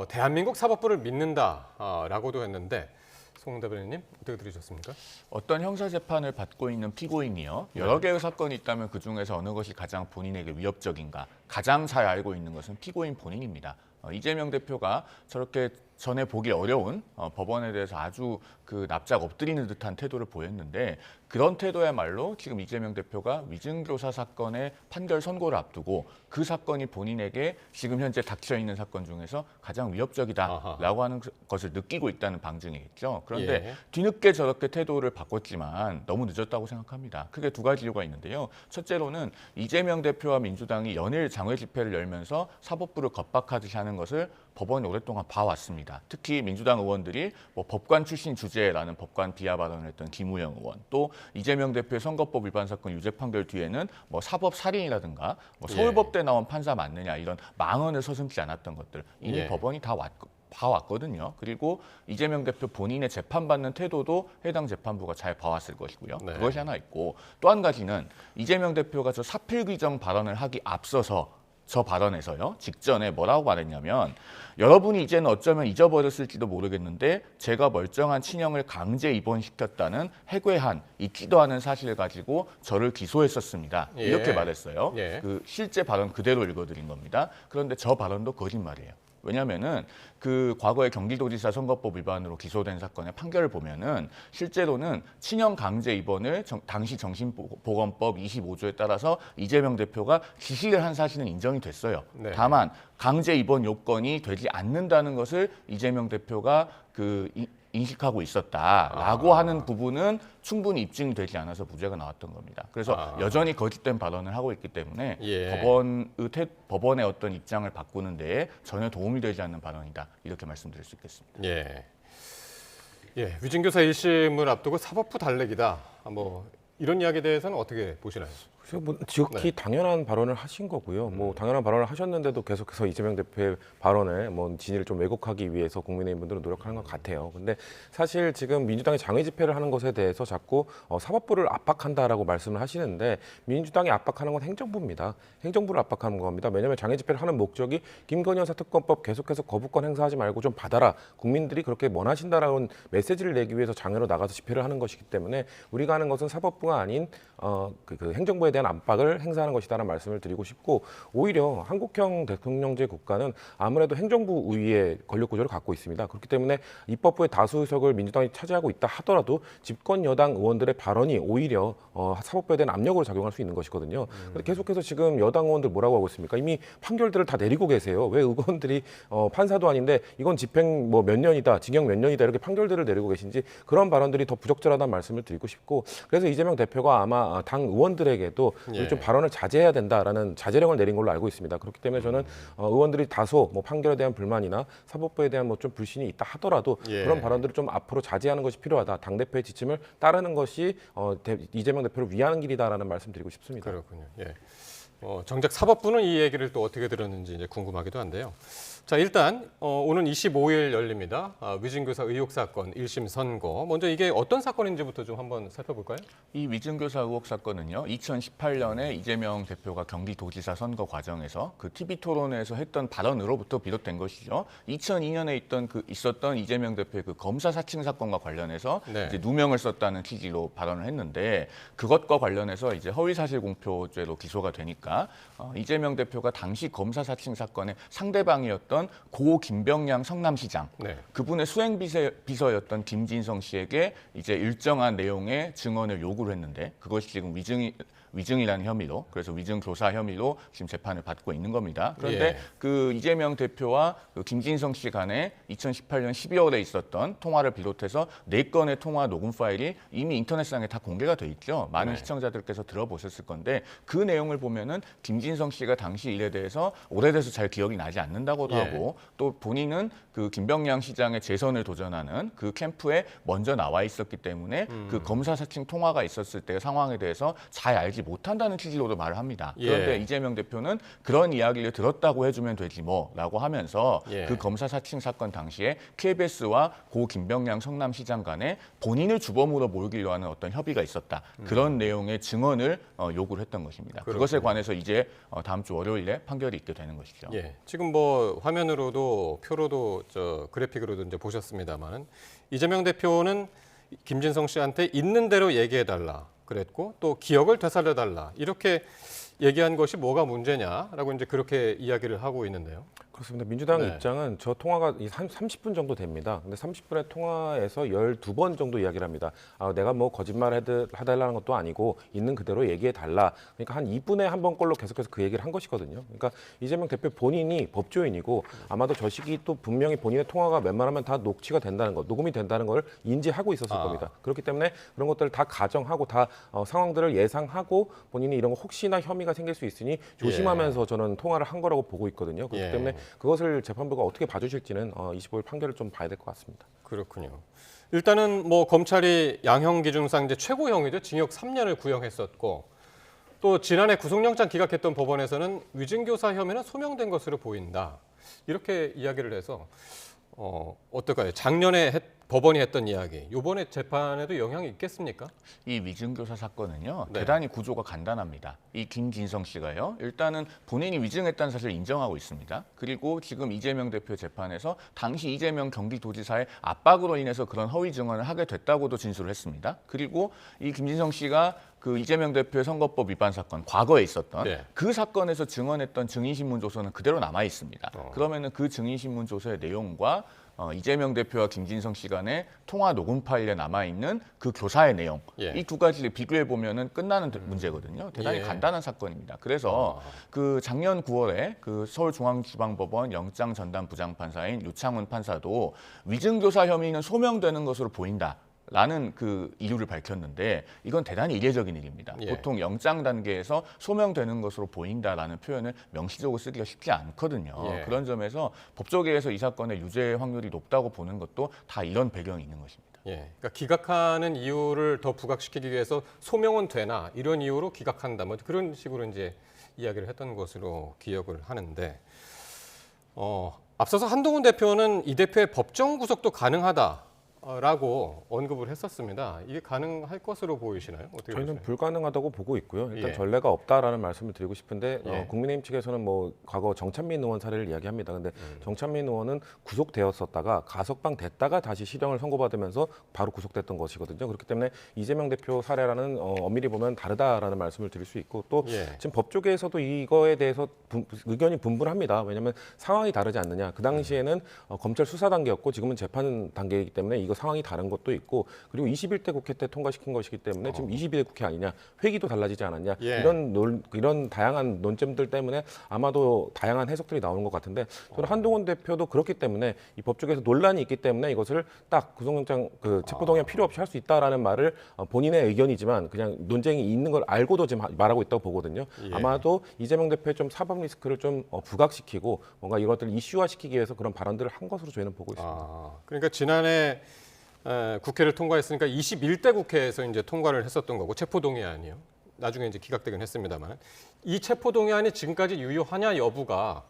대한민국 사법부를 믿는다라고도 했는데 송 대변인님 어떻게 들으셨습니까?
어떤 형사재판을 받고 있는 피고인이요. 여러 개의 사건이 있다면 그중에서 어느 것이 가장 본인에게 위협적인가 가장 잘 알고 있는 것은 피고인 본인입니다. 이재명 대표가 저렇게 전에 보기 어려운 법원에 대해서 아주 그 납작 엎드리는 듯한 태도를 보였는데 그런 태도야말로 지금 이재명 대표가 위증교사 사건의 판결 선고를 앞두고 그 사건이 본인에게 지금 현재 닥쳐 있는 사건 중에서 가장 위협적이다라고 하는 것을 느끼고 있다는 방증이겠죠. 그런데
예.
뒤늦게 저렇게 태도를 바꿨지만 너무 늦었다고 생각합니다. 크게 두 가지 이유가 있는데요. 첫째로는 이재명 대표와 민주당이 연일 장외 집회를 열면서 사법부를 겁박하듯이 하는 것을 법원이 오랫동안 봐왔습니다. 특히 민주당 의원들이 뭐 법관 출신 주제라는 법관 비하 발언을 했던 김우영 의원, 또 이재명 대표의 선거법 위반 사건 유죄 판결 뒤에는 뭐 사법 살인이라든가 뭐 서울법대 나온 판사 맞느냐 이런 망언을 서슴지 않았던 것들 이미 법원이 다 봐왔거든요. 그리고 이재명 대표 본인의 재판받는 태도도 해당 재판부가 잘 봐왔을 것이고요. 그것이 하나 있고 또 한 가지는 이재명 대표가 저 사필 규정 발언을 하기 앞서서 저 발언에서요. 직전에 뭐라고 말했냐면 여러분이 이제는 어쩌면 잊어버렸을지도 모르겠는데 제가 멀쩡한 친형을 강제 입원시켰다는 해괴한 잊지도 않은 사실을 가지고 저를 기소했었습니다. 이렇게 말했어요. 그 실제 발언 그대로 읽어드린 겁니다. 그런데 저 발언도 거짓말이에요. 왜냐하면은 그 과거에 경기도지사 선거법 위반으로 기소된 사건의 판결을 보면은 실제로는 친형 강제 입원을 당시 정신보건법 25조에 따라서 이재명 대표가 지시를 한 사실은 인정이 됐어요. 다만 강제 입원 요건이 되지 않는다는 것을 이재명 대표가 인식하고 있었다라고 하는 부분은 충분히 입증이 되지 않아서 무죄가 나왔던 겁니다. 그래서 여전히 거짓된 발언을 하고 있기 때문에 법원의 어떤 입장을 바꾸는 데에 전혀 도움이 되지 않는 발언이다. 이렇게 말씀드릴 수 있겠습니다.
위증교사 1심을 앞두고 사법부 달래기다. 뭐 이런 이야기에 대해서는 어떻게 보시나요?
뭐 지극히 당연한 발언을 하신 거고요. 뭐 당연한 발언을 하셨는데도 계속해서 이재명 대표의 발언에 뭐 진위를 좀 왜곡하기 위해서 국민의힘 분들은 노력하는 것 같아요. 근데 사실 지금 민주당이 장외 집회를 하는 것에 대해서 자꾸 사법부를 압박한다라고 말씀을 하시는데 민주당이 압박하는 건 행정부입니다. 행정부를 압박하는 겁니다. 왜냐하면 장외 집회를 하는 목적이 김건희 여사 특검법 계속해서 거부권 행사하지 말고 좀 받아라. 국민들이 그렇게 원하신다라는 메시지를 내기 위해서 장외로 나가서 집회를 하는 것이기 때문에 우리가 하는 것은 사법부가 아닌 그 행정부에 대한 압박을 행사하는 것이다라는 말씀을 드리고 싶고 오히려 한국형 대통령제 국가는 아무래도 행정부 우위의 권력 구조를 갖고 있습니다. 그렇기 때문에 입법부의 다수 의석을 민주당이 차지하고 있다 하더라도 집권 여당 의원들의 발언이 오히려 사법부에 대한 압력으로 작용할 수 있는 것이거든요. 근데 계속해서 지금 여당 의원들 뭐라고 하고 있습니까? 이미 판결들을 다 내리고 계세요. 왜 의원들이 판사도 아닌데 이건 집행 뭐 몇 년이다, 징역 몇 년이다 이렇게 판결들을 내리고 계신지 그런 발언들이 더 부적절하다는 말씀을 드리고 싶고 그래서 이재명 대표가 아마 당 의원들에게도 좀 발언을 자제해야 된다라는 자제령을 내린 걸로 알고 있습니다. 그렇기 때문에 저는 의원들이 다소 뭐 판결에 대한 불만이나 사법부에 대한 뭐 좀 불신이 있다 하더라도 그런 발언들을 좀 앞으로 자제하는 것이 필요하다. 당 대표의 지침을 따르는 것이 이재명 대표를 위하는 길이다라는 말씀드리고 싶습니다.
그렇군요. 정작 사법부는 이 얘기를 또 어떻게 들었는지 이제 궁금하기도 한데요. 자, 일단 오는 25일 열립니다. 위증교사 의혹 사건 1심 선고. 먼저 이게 어떤 사건인지부터 좀 한번 살펴볼까요?
이 위증교사 의혹 사건은요. 2018년에 이재명 대표가 경기도지사 선거 과정에서 그 TV 토론회에서 했던 발언으로부터 비롯된 것이죠. 2002년에 있었던 이재명 대표의 그 검사 사칭 사건과 관련해서 이제 누명을 썼다는 취지로 발언을 했는데 그것과 관련해서 이제 허위사실 공표죄로 기소가 되니까 이재명 대표가 당시 검사 사칭 사건의 상대방이었던 고 김병량 성남시장 그분의 수행비서였던 김진성 씨에게 이제 일정한 내용의 증언을 요구를 했는데 그것이 지금 위증이라는 혐의로, 그래서 위증 교사 혐의로 지금 재판을 받고 있는 겁니다. 그런데
예.
그 이재명 대표와 그 김진성 씨 간에 2018년 12월에 있었던 통화를 비롯해서 4건의 통화 녹음 파일이 이미 인터넷상에 다 공개가 돼 있죠. 많은
네.
시청자들께서 들어보셨을 건데 그 내용을 보면은 김진성 씨가 당시 일에 대해서 오래돼서 잘 기억이 나지 않는다고도
예.
하고 또 본인은 그 김병량 시장의 재선을 도전하는 그 캠프에 먼저 나와 있었기 때문에 그 검사 사칭 통화가 있었을 때 상황에 대해서 잘 알지 못한다는 취지로도 말을 합니다. 그런데
예.
이재명 대표는 그런 이야기를 들었다고 해주면 되지 뭐라고 하면서
예.
그 검사 사칭 사건 당시에 KBS와 고 김병량 성남시장 간에 본인을 주범으로 몰기로 하는 어떤 협의가 있었다. 그런 내용의 증언을 요구를 했던 것입니다. 그것에 관해서 이제 다음 주 월요일에 판결이 있게 되는 것이죠.
예, 지금 뭐 화면으로도 표로도 그래픽으로도 이제 보셨습니다만 이재명 대표는 김진성 씨한테 있는 대로 얘기해달라 그랬고 또 기억을 되살려달라 이렇게 얘기한 것이 뭐가 문제냐라고 이제 그렇게 이야기를 하고 있는데요.
그렇습니다. 민주당
네.
입장은 저 통화가 30분 정도 됩니다. 근데 30분의 통화에서 12번 정도 이야기를 합니다. 내가 뭐 거짓말 해달라는 것도 아니고 있는 그대로 얘기해달라. 그러니까 한 2분에 한 번 꼴로 계속해서 그 얘기를 한 것이거든요. 그러니까 이재명 대표 본인이 법조인이고 아마도 저 시기 또 분명히 본인의 통화가 웬만하면 다 녹취가 된다는 것, 녹음이 된다는 걸 인지하고 있었을 겁니다. 그렇기 때문에 그런 것들을 다 가정하고 다 상황들을 예상하고 본인이 이런 거 혹시나 혐의가 생길 수 있으니 조심하면서 저는 통화를 한 거라고 보고 있거든요. 그렇기 때문에 그것을 재판부가 어떻게 봐주실지는 25일 판결을 좀 봐야 될 것 같습니다.
그렇군요. 일단은 뭐 검찰이 양형 기준상 이제 최고형이죠. 징역 3년을 구형했었고 또 지난해 구속영장 기각했던 법원에서는 위증교사 혐의는 소명된 것으로 보인다. 이렇게 이야기를 해서 어떨까요? 작년에 법원이 했던 이야기, 이번에 재판에도 영향이 있겠습니까?
이 위증교사 사건은요.
네.
대단히 구조가 간단합니다. 이 김진성 씨가요. 일단은 본인이 위증했다는 사실을 인정하고 있습니다. 그리고 지금 이재명 대표 재판에서 당시 이재명 경기도지사의 압박으로 인해서 그런 허위 증언을 하게 됐다고도 진술을 했습니다. 그리고 이 김진성 씨가 그 이재명 대표의 선거법 위반 사건, 과거에 있었던 그 사건에서 증언했던 증인신문 조서는 그대로 남아 있습니다. 그러면은 그 증인신문 조서의 내용과 이재명 대표와 김진성 씨 간의 통화 녹음 파일에 남아있는 그 교사의 내용, 이 두 가지를 비교해 보면은 끝나는 문제거든요. 대단히 간단한 사건입니다. 그래서 그 작년 9월에 그 서울중앙지방법원 영장 전담 부장판사인 유창훈 판사도 위증교사 혐의는 소명되는 것으로 보인다. 라는 그 이유를 밝혔는데 이건 대단히 이례적인 일입니다. 보통 영장 단계에서 소명되는 것으로 보인다라는 표현을 명시적으로 쓰기가 쉽지 않거든요. 그런 점에서 법조계에서 이 사건의 유죄 확률이 높다고 보는 것도 다 이런 배경이 있는 것입니다.
그러니까 기각하는 이유를 더 부각시키기 위해서 소명은 되나 이런 이유로 기각한다. 뭐 그런 식으로 이제 이야기를 했던 것으로 기억을 하는데 앞서서 한동훈 대표는 이 대표의 법정 구속도 가능하다. 라고 언급을 했었습니다. 이게 가능할 것으로 보이시나요? 어떻게
저희는
보시나요?
불가능하다고 보고 있고요. 일단 전례가 없다라는 말씀을 드리고 싶은데 국민의힘 측에서는 뭐 과거 정찬민 의원 사례를 이야기합니다. 근데 정찬민 의원은 구속되었었다가 가석방 됐다가 다시 실형을 선고받으면서 바로 구속됐던 것이거든요. 그렇기 때문에 이재명 대표 사례라는 엄밀히 보면 다르다라는 말씀을 드릴 수 있고 또 지금 법조계에서도 이거에 대해서 의견이 분분합니다. 왜냐하면 상황이 다르지 않느냐. 그 당시에는 검찰 수사 단계였고 지금은 재판 단계이기 때문에 이거 상황이 다른 것도 있고 그리고 21대 국회 때 통과시킨 것이기 때문에 지금 22대 국회 아니냐, 회기도 달라지지 않았냐 이런 다양한 논점들 때문에 아마도 다양한 해석들이 나오는 것 같은데 저는 한동훈 대표도 그렇기 때문에 이 법조계에서 논란이 있기 때문에 이것을 딱 구속영장 체포동의안 필요 없이 할 수 있다라는 말을 본인의 의견이지만 그냥 논쟁이 있는 걸 알고도 지금 말하고 있다고 보거든요. 아마도 이재명 대표의 좀 사법 리스크를 좀 부각시키고 뭔가 이것들을 이슈화시키기 위해서 그런 발언들을 한 것으로 저희는 보고 있습니다.
그러니까 지난해 국회를 통과했으니까 21대 국회에서 이제 통과를 했었던 거고 체포동의안이요. 나중에 이제 기각되긴 했습니다만 이 체포동의안이 지금까지 유효하냐 여부가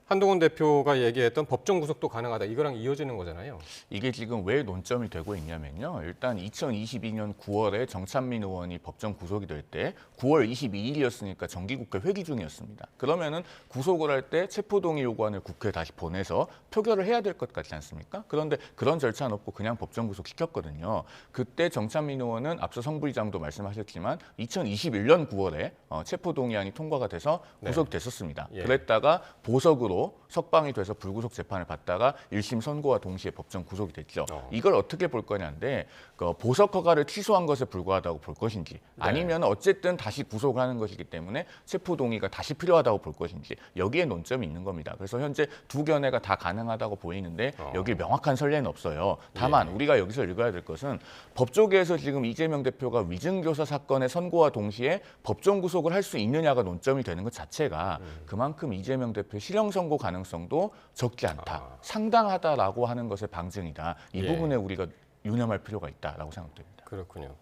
한동훈 대표가 얘기했던 법정 구속도 가능하다. 이거랑 이어지는 거잖아요.
이게 지금 왜 논점이 되고 있냐면요. 일단 2022년 9월에 정찬민 의원이 법정 구속이 될 때 9월 22일이었으니까 정기국회 회기 중이었습니다. 그러면은 구속을 할 때 체포동의 요구안을 국회에 다시 보내서 표결을 해야 될 것 같지 않습니까? 그런데 그런 절차는 없고 그냥 법정 구속 시켰거든요. 그때 정찬민 의원은 앞서 성 부의장도 말씀하셨지만 2021년 9월에 체포동의안이 통과가 돼서 구속됐었습니다. 그랬다가 보석으로 거꾸로 석방이 돼서 불구속 재판을 받다가 1심 선고와 동시에 법정 구속이 됐죠. 이걸 어떻게 볼 거냐인데 그 보석 허가를 취소한 것에 불과하다고 볼 것인지 아니면 어쨌든 다시 구속을 하는 것이기 때문에 체포 동의가 다시 필요하다고 볼 것인지 여기에 논점이 있는 겁니다. 그래서 현재 두 견해가 다 가능하다고 보이는데 여기 명확한 선례는 없어요. 다만 우리가 여기서 읽어야 될 것은 법조계에서 지금 이재명 대표가 위증교사 사건의 선고와 동시에 법정 구속을 할 수 있느냐가 논점이 되는 것 자체가 그만큼 이재명 대표의 실형 선고 가능성도 적지 않다, 상당하다라고 하는 것의 방증이다. 이 부분에 우리가 유념할 필요가 있다라고 생각됩니다.
그렇군요.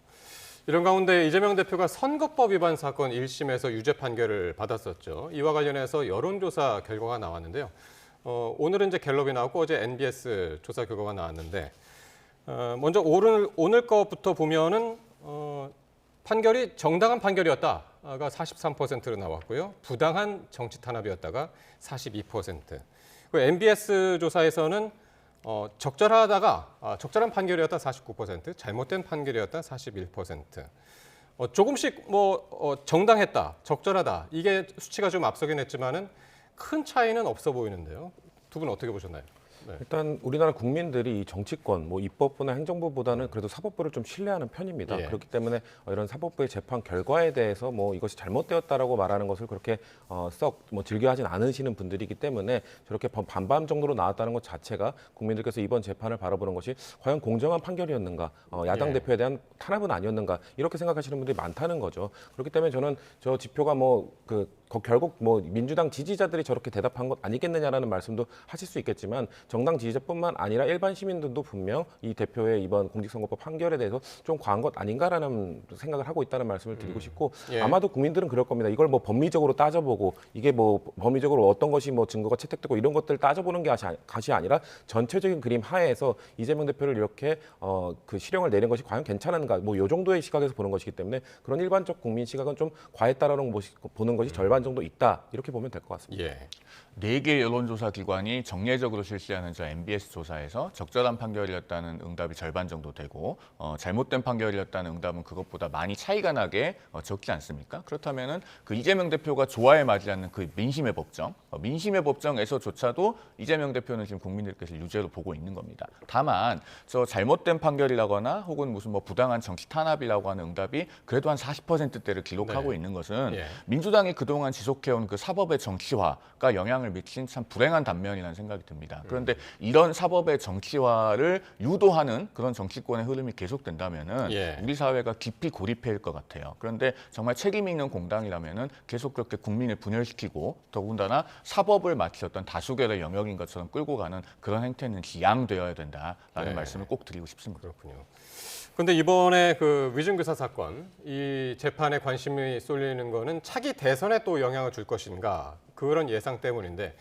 이런 가운데 이재명 대표가 선거법 위반 사건 1심에서 유죄 판결을 받았었죠. 이와 관련해서 여론조사 결과가 나왔는데요. 오늘은 이제 갤럽이 나왔고 어제 NBS 조사 결과가 나왔는데 먼저 오늘 거부터 보면은 판결이 정당한 판결이었다가 43%로 나왔고요. 부당한 정치 탄압이었다가 42%. 그 MBS 조사에서는 적절한 판결이었다 49%, 잘못된 판결이었다 41%. 조금씩 정당했다, 적절하다 이게 수치가 좀 앞서긴 했지만은 큰 차이는 없어 보이는데요. 두 분 어떻게 보셨나요? 네.
일단 우리나라 국민들이 이 정치권, 입법부나 행정부보다는 그래도 사법부를 좀 신뢰하는 편입니다. 그렇기 때문에 이런 사법부의 재판 결과에 대해서 이것이 잘못되었다라고 말하는 것을 그렇게 썩 즐겨하진 않으시는 분들이기 때문에 저렇게 반반 정도로 나왔다는 것 자체가 국민들께서 이번 재판을 바라보는 것이 과연 공정한 판결이었는가, 야당 대표에 대한 탄압은 아니었는가 이렇게 생각하시는 분들이 많다는 거죠. 그렇기 때문에 저는 저 지표가 결국 민주당 지지자들이 저렇게 대답한 것 아니겠느냐라는 말씀도 하실 수 있겠지만 정당 지지자뿐만 아니라 일반 시민들도 분명 이 대표의 이번 공직선거법 판결에 대해서 좀 과한 것 아닌가라는 생각을 하고 있다는 말씀을 드리고 싶고 아마도 국민들은 그럴 겁니다. 이걸 법리적으로 따져보고 이게 법리적으로 어떤 것이 증거가 채택되고 이런 것들을 따져보는 것이 아니라 전체적인 그림 하에서 이재명 대표를 이렇게 그 실형을 내린 것이 과연 괜찮은가 요 정도의 시각에서 보는 것이기 때문에 그런 일반적 국민 시각은 좀 과했다라는 보는 것이 절반 정도 있다 이렇게 보면 될 것 같습니다.
4개 여론조사 기관이 정례적으로 실시하는 저 MBS 조사에서 적절한 판결이었다는 응답이 절반 정도 되고 잘못된 판결이었다는 응답은 그것보다 많이 차이가 나게 적지 않습니까? 그렇다면은 그 이재명 대표가 좋아해 마지 않는 그 민심의 법정에서조차도 이재명 대표는 지금 국민들께서 유죄로 보고 있는 겁니다. 다만 저 잘못된 판결이라거나 혹은 무슨 부당한 정치 탄압이라고 하는 응답이 그래도 한 40%대를 기록하고 있는 것은 민주당이 그동안 지속해온 그 사법의 정치화가 영향을 미친 참 불행한 단면이라는 생각이 듭니다. 그런데 이런 사법의 정치화를 유도하는 그런 정치권의 흐름이 계속된다면은 우리 사회가 깊이 고립해일 것 같아요. 그런데 정말 책임 있는 공당이라면은 계속 그렇게 국민을 분열시키고 더군다나 사법을 마치 어떤 다수결의 영역인 것처럼 끌고 가는 그런 행태는 지양되어야 된다라는 말씀을 꼭 드리고 싶습니다.
그렇군요. 그런데 이번에 그 위증교사 사건, 이 재판에 관심이 쏠리는 거는 차기 대선에 또 영향을 줄 것인가 그런 예상 때문인데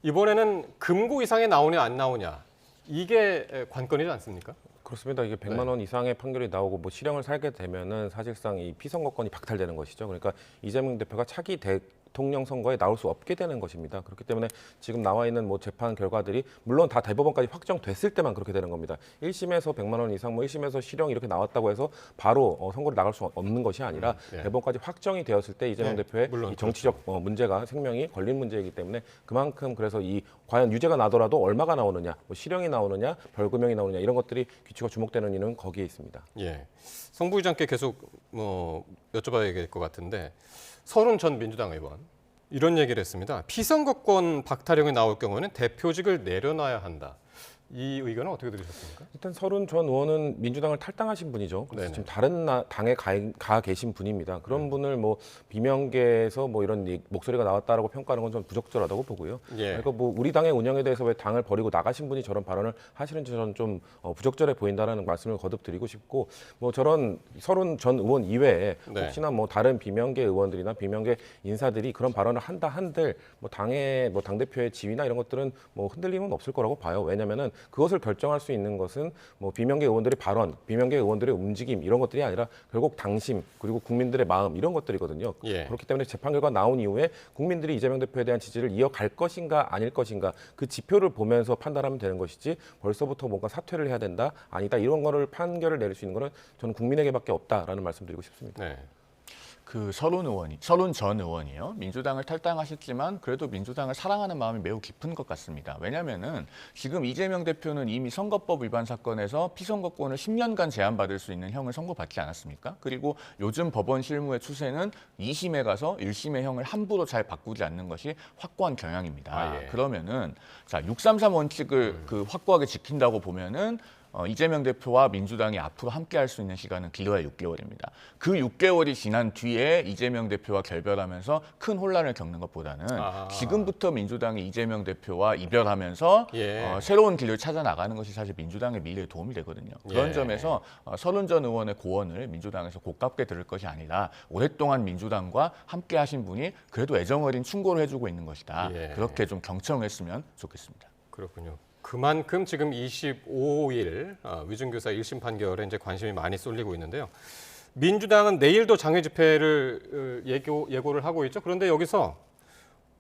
이번에는 금고 이상이 나오냐 안 나오냐 이게 관건이지 않습니까?
그렇습니다. 이게 100만 원 이상의 판결이 나오고 실형을 살게 되면은 사실상 이 피선거권이 박탈되는 것이죠. 그러니까 이재명 대표가 차기 대통령 선거에 나올 수 없게 되는 것입니다. 그렇기 때문에 지금 나와 있는 재판 결과들이 물론 다 대법원까지 확정됐을 때만 그렇게 되는 겁니다. 1심에서 100만 원 이상, 1심에서 실형 이렇게 나왔다고 해서 바로 선거를 나갈 수 없는 것이 아니라 대법원까지 확정이 되었을 때 이재명 대표의 이 정치적 문제가 생명이 걸린 문제이기 때문에 그만큼 그래서 과연 유죄가 나더라도 얼마가 나오느냐, 실형이 나오느냐, 벌금형이 나오느냐 이런 것들이 귀추가 주목되는 이유는 거기에 있습니다.
성 부의장께 계속 여쭤봐야 될 것 같은데 서른 전 민주당 의원 이런 얘기를 했습니다. 피선거권 박탈형이 나올 경우는 대표직을 내려놔야 한다. 이 의견은 어떻게 들으셨습니까?
일단 서른 전 의원은 민주당을 탈당하신 분이죠. 그래서 지금 다른 당에 가 계신 분입니다. 그런 분을 비명계에서 이런 목소리가 나왔다라고 평가하는 건 좀 부적절하다고 보고요. 그러니까 우리 당의 운영에 대해서 왜 당을 버리고 나가신 분이 저런 발언을 하시는지 저는 좀 부적절해 보인다라는 말씀을 거듭 드리고 싶고 저런 서른 전 의원 이외에 혹시나 다른 비명계 의원들이나 비명계 인사들이 그런 발언을 한다 한들 당의 당 대표의 지위나 이런 것들은 흔들림은 없을 거라고 봐요. 왜냐면은 그것을 결정할 수 있는 것은 비명계 의원들의 발언, 비명계 의원들의 움직임 이런 것들이 아니라 결국 당심 그리고 국민들의 마음 이런 것들이거든요. 그렇기 때문에 재판 결과 나온 이후에 국민들이 이재명 대표에 대한 지지를 이어갈 것인가 아닐 것인가 그 지표를 보면서 판단하면 되는 것이지 벌써부터 뭔가 사퇴를 해야 된다 아니다 이런 거를 판결을 내릴 수 있는 거는 저는 국민에게밖에 없다라는 말씀드리고 싶습니다.
그 서른 전 의원이요. 민주당을 탈당하셨지만 그래도 민주당을 사랑하는 마음이 매우 깊은 것 같습니다. 왜냐하면은 지금 이재명 대표는 이미 선거법 위반 사건에서 피선거권을 10년간 제한받을 수 있는 형을 선고받지 않았습니까? 그리고 요즘 법원 실무의 추세는 2심에 가서 1심의 형을 함부로 잘 바꾸지 않는 것이 확고한 경향입니다. 그러면은 자 633 원칙을 그 확고하게 지킨다고 보면은 이재명 대표와 민주당이 앞으로 함께 할 수 있는 시간은 길어야 6개월입니다. 그 6개월이 지난 뒤에 이재명 대표와 결별하면서 큰 혼란을 겪는 것보다는 지금부터 민주당이 이재명 대표와 이별하면서 새로운 길을 찾아 나가는 것이 사실 민주당의 미래에 도움이 되거든요. 그런 점에서 서른 전 의원의 고언을 민주당에서 고깝게 들을 것이 아니라 오랫동안 민주당과 함께 하신 분이 그래도 애정어린 충고를 해주고 있는 것이다. 그렇게 좀 경청했으면 좋겠습니다.
그렇군요. 그만큼 지금 25일 위중교사 1심 판결에 이제 관심이 많이 쏠리고 있는데요. 민주당은 내일도 장외 집회를 예고를 하고 있죠. 그런데 여기서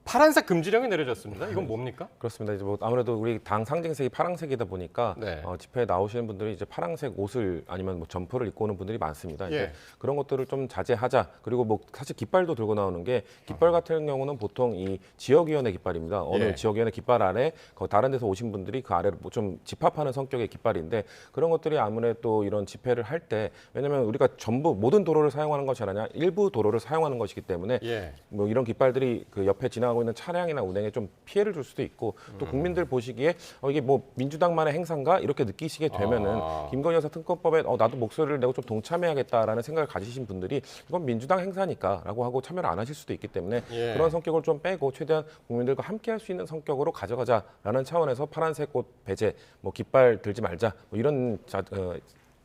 파란색 금지령이 내려졌습니다. 이건 뭡니까?
그렇습니다. 이제 뭐 아무래도 우리 당 상징색이 파란색이다 보니까
네.
집회에 나오시는 분들이 이제 파란색 옷을 아니면 뭐 점퍼를 입고 오는 분들이 많습니다. 이제 그런 것들을 좀 자제하자. 그리고 뭐 사실 깃발도 들고 나오는 게 깃발 같은 경우는 보통 이 지역위원회 깃발입니다. 어느 지역위원회 깃발 아래 다른 데서 오신 분들이 그 아래로 뭐 좀 집합하는 성격의 깃발인데 그런 것들이 아무래도 이런 집회를 할 때 왜냐하면 우리가 전부 모든 도로를 사용하는 것이 아니라 일부 도로를 사용하는 것이기 때문에 뭐 이런 깃발들이 그 옆에 지나가고 있는 차량이나 운행에 좀 피해를 줄 수도 있고 또 국민들 보시기에 이게 뭐 민주당만의 행사인가 이렇게 느끼시게 되면은 김건희 여사 특검법에 나도 목소리를 내고 좀 동참해야겠다라는 생각을 가지신 분들이 이건 민주당 행사니까라고 하고 참여를 안 하실 수도 있기 때문에 그런 성격을 좀 빼고 최대한 국민들과 함께 할 수 있는 성격으로 가져가자라는 차원에서 파란색 옷 배제, 뭐 깃발 들지 말자 뭐 이런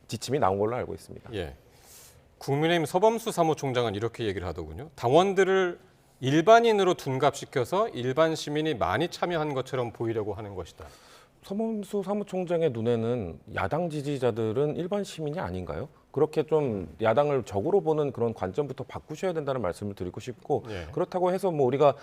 지침이 나온 걸로 알고 있습니다.
국민의힘 서범수 사무총장은 이렇게 얘기를 하더군요. 당원들을 일반인으로 둔갑시켜서 일반 시민이 많이 참여한 것처럼 보이려고 하는 것이다.
서범수 사무총장의 눈에는 야당 지지자들은 일반 시민이 아닌가요? 그렇게 좀 야당을 적으로 보는 그런 관점부터 바꾸셔야 된다는 말씀을 드리고 싶고 그렇다고 해서 뭐 우리가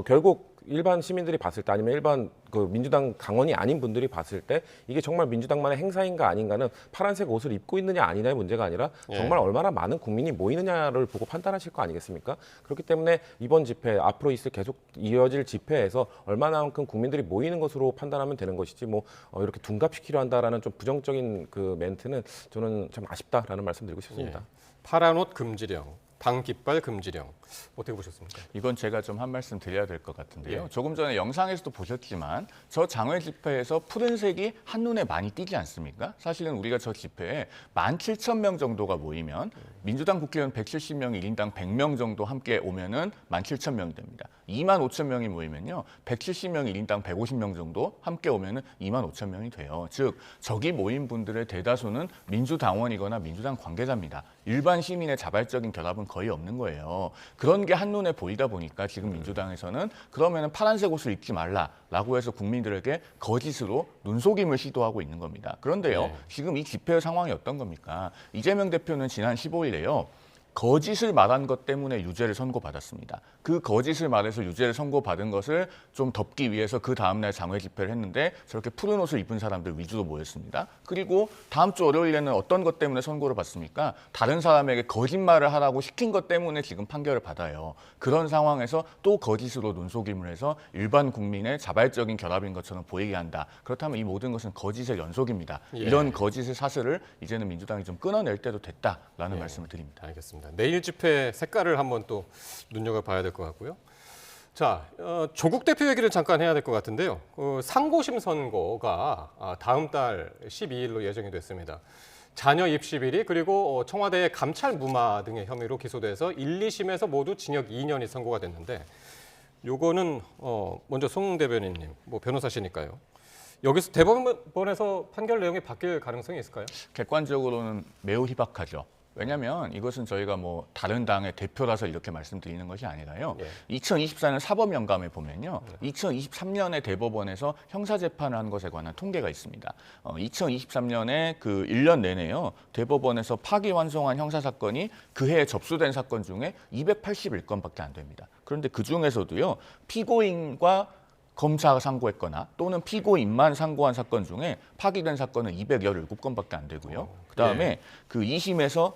결국 일반 시민들이 봤을 때 아니면 일반 그 민주당 당원이 아닌 분들이 봤을 때 이게 정말 민주당만의 행사인가 아닌가는 파란색 옷을 입고 있느냐 아니냐의 문제가 아니라 정말 얼마나 많은 국민이 모이느냐를 보고 판단하실 거 아니겠습니까? 그렇기 때문에 이번 집회 앞으로 계속 이어질 집회에서 얼마나만큼 국민들이 모이는 것으로 판단하면 되는 것이지 뭐 이렇게 둔갑시키려 한다라는 좀 부정적인 그 멘트는 저는 참 아쉽다라는 말씀 드리고 싶습니다.
파란 옷 금지령. 당 깃발 금지령 어떻게 보셨습니까?
이건 제가 좀 한 말씀 드려야 될 것 같은데요. 조금 전에 영상에서도 보셨지만 저 장외 집회에서 푸른색이 한눈에 많이 띄지 않습니까? 사실은 우리가 저 집회에 17,000명 정도가 모이면 민주당 국회의원 170명이 1인당 100명 정도 함께 오면은 17,000명이 됩니다. 25,000명이 모이면요. 170명이 1인당 150명 정도 함께 오면은 25,000명이 돼요. 즉 저기 모인 분들의 대다수는 민주당원이거나 민주당 관계자입니다. 일반 시민의 자발적인 결합은 거의 없는 거예요. 그런 게 한눈에 보이다 보니까 지금 민주당에서는 그러면은 파란색 옷을 입지 말라라고 해서 국민들에게 거짓으로 눈속임을 시도하고 있는 겁니다. 그런데요, 지금 이 집회 상황이 어떤 겁니까? 이재명 대표는 지난 15일에요. 거짓을 말한 것 때문에 유죄를 선고받았습니다. 그 거짓을 말해서 유죄를 선고받은 것을 좀 덮기 위해서 그 다음날 장외 집회를 했는데 저렇게 푸른 옷을 입은 사람들 위주로 모였습니다. 그리고 다음 주 월요일에는 어떤 것 때문에 선고를 받습니까? 다른 사람에게 거짓말을 하라고 시킨 것 때문에 지금 판결을 받아요. 그런 상황에서 또 거짓으로 눈속임을 해서 일반 국민의 자발적인 결합인 것처럼 보이게 한다. 그렇다면 이 모든 것은 거짓의 연속입니다. 이런 거짓의 사슬을 이제는 민주당이 좀 끊어낼 때도 됐다라는 말씀을 드립니다.
알겠습니다. 내일 집회 색깔을 한번 또 눈여겨봐야 될 것 같고요. 자, 조국 대표 얘기를 잠깐 해야 될 것 같은데요. 상고심 선고가 다음 달 12일로 예정이 됐습니다. 자녀 입시 비리 그리고 청와대의 감찰 무마 등의 혐의로 기소돼서 1, 2심에서 모두 징역 2년이 선고가 됐는데 요거는 먼저 송 대변인님, 뭐 변호사시니까요. 여기서 대법원에서 판결 내용이 바뀔 가능성이 있을까요?
객관적으로는 매우 희박하죠. 왜냐하면 이것은 저희가 뭐 다른 당의 대표라서 이렇게 말씀드리는 것이 아니라요. 2024년 사법연감에 보면요. 2023년에 대법원에서 형사재판을 한 것에 관한 통계가 있습니다. 2023년에 그 1년 내내요. 대법원에서 파기환송한 형사사건이 그 해에 접수된 사건 중에 281건밖에 안 됩니다. 그런데 그중에서도요. 피고인과 검사가 상고했거나 또는 피고인만 상고한 사건 중에 파기된 사건은 217건밖에 안 되고요. 그다음에 그 2심에서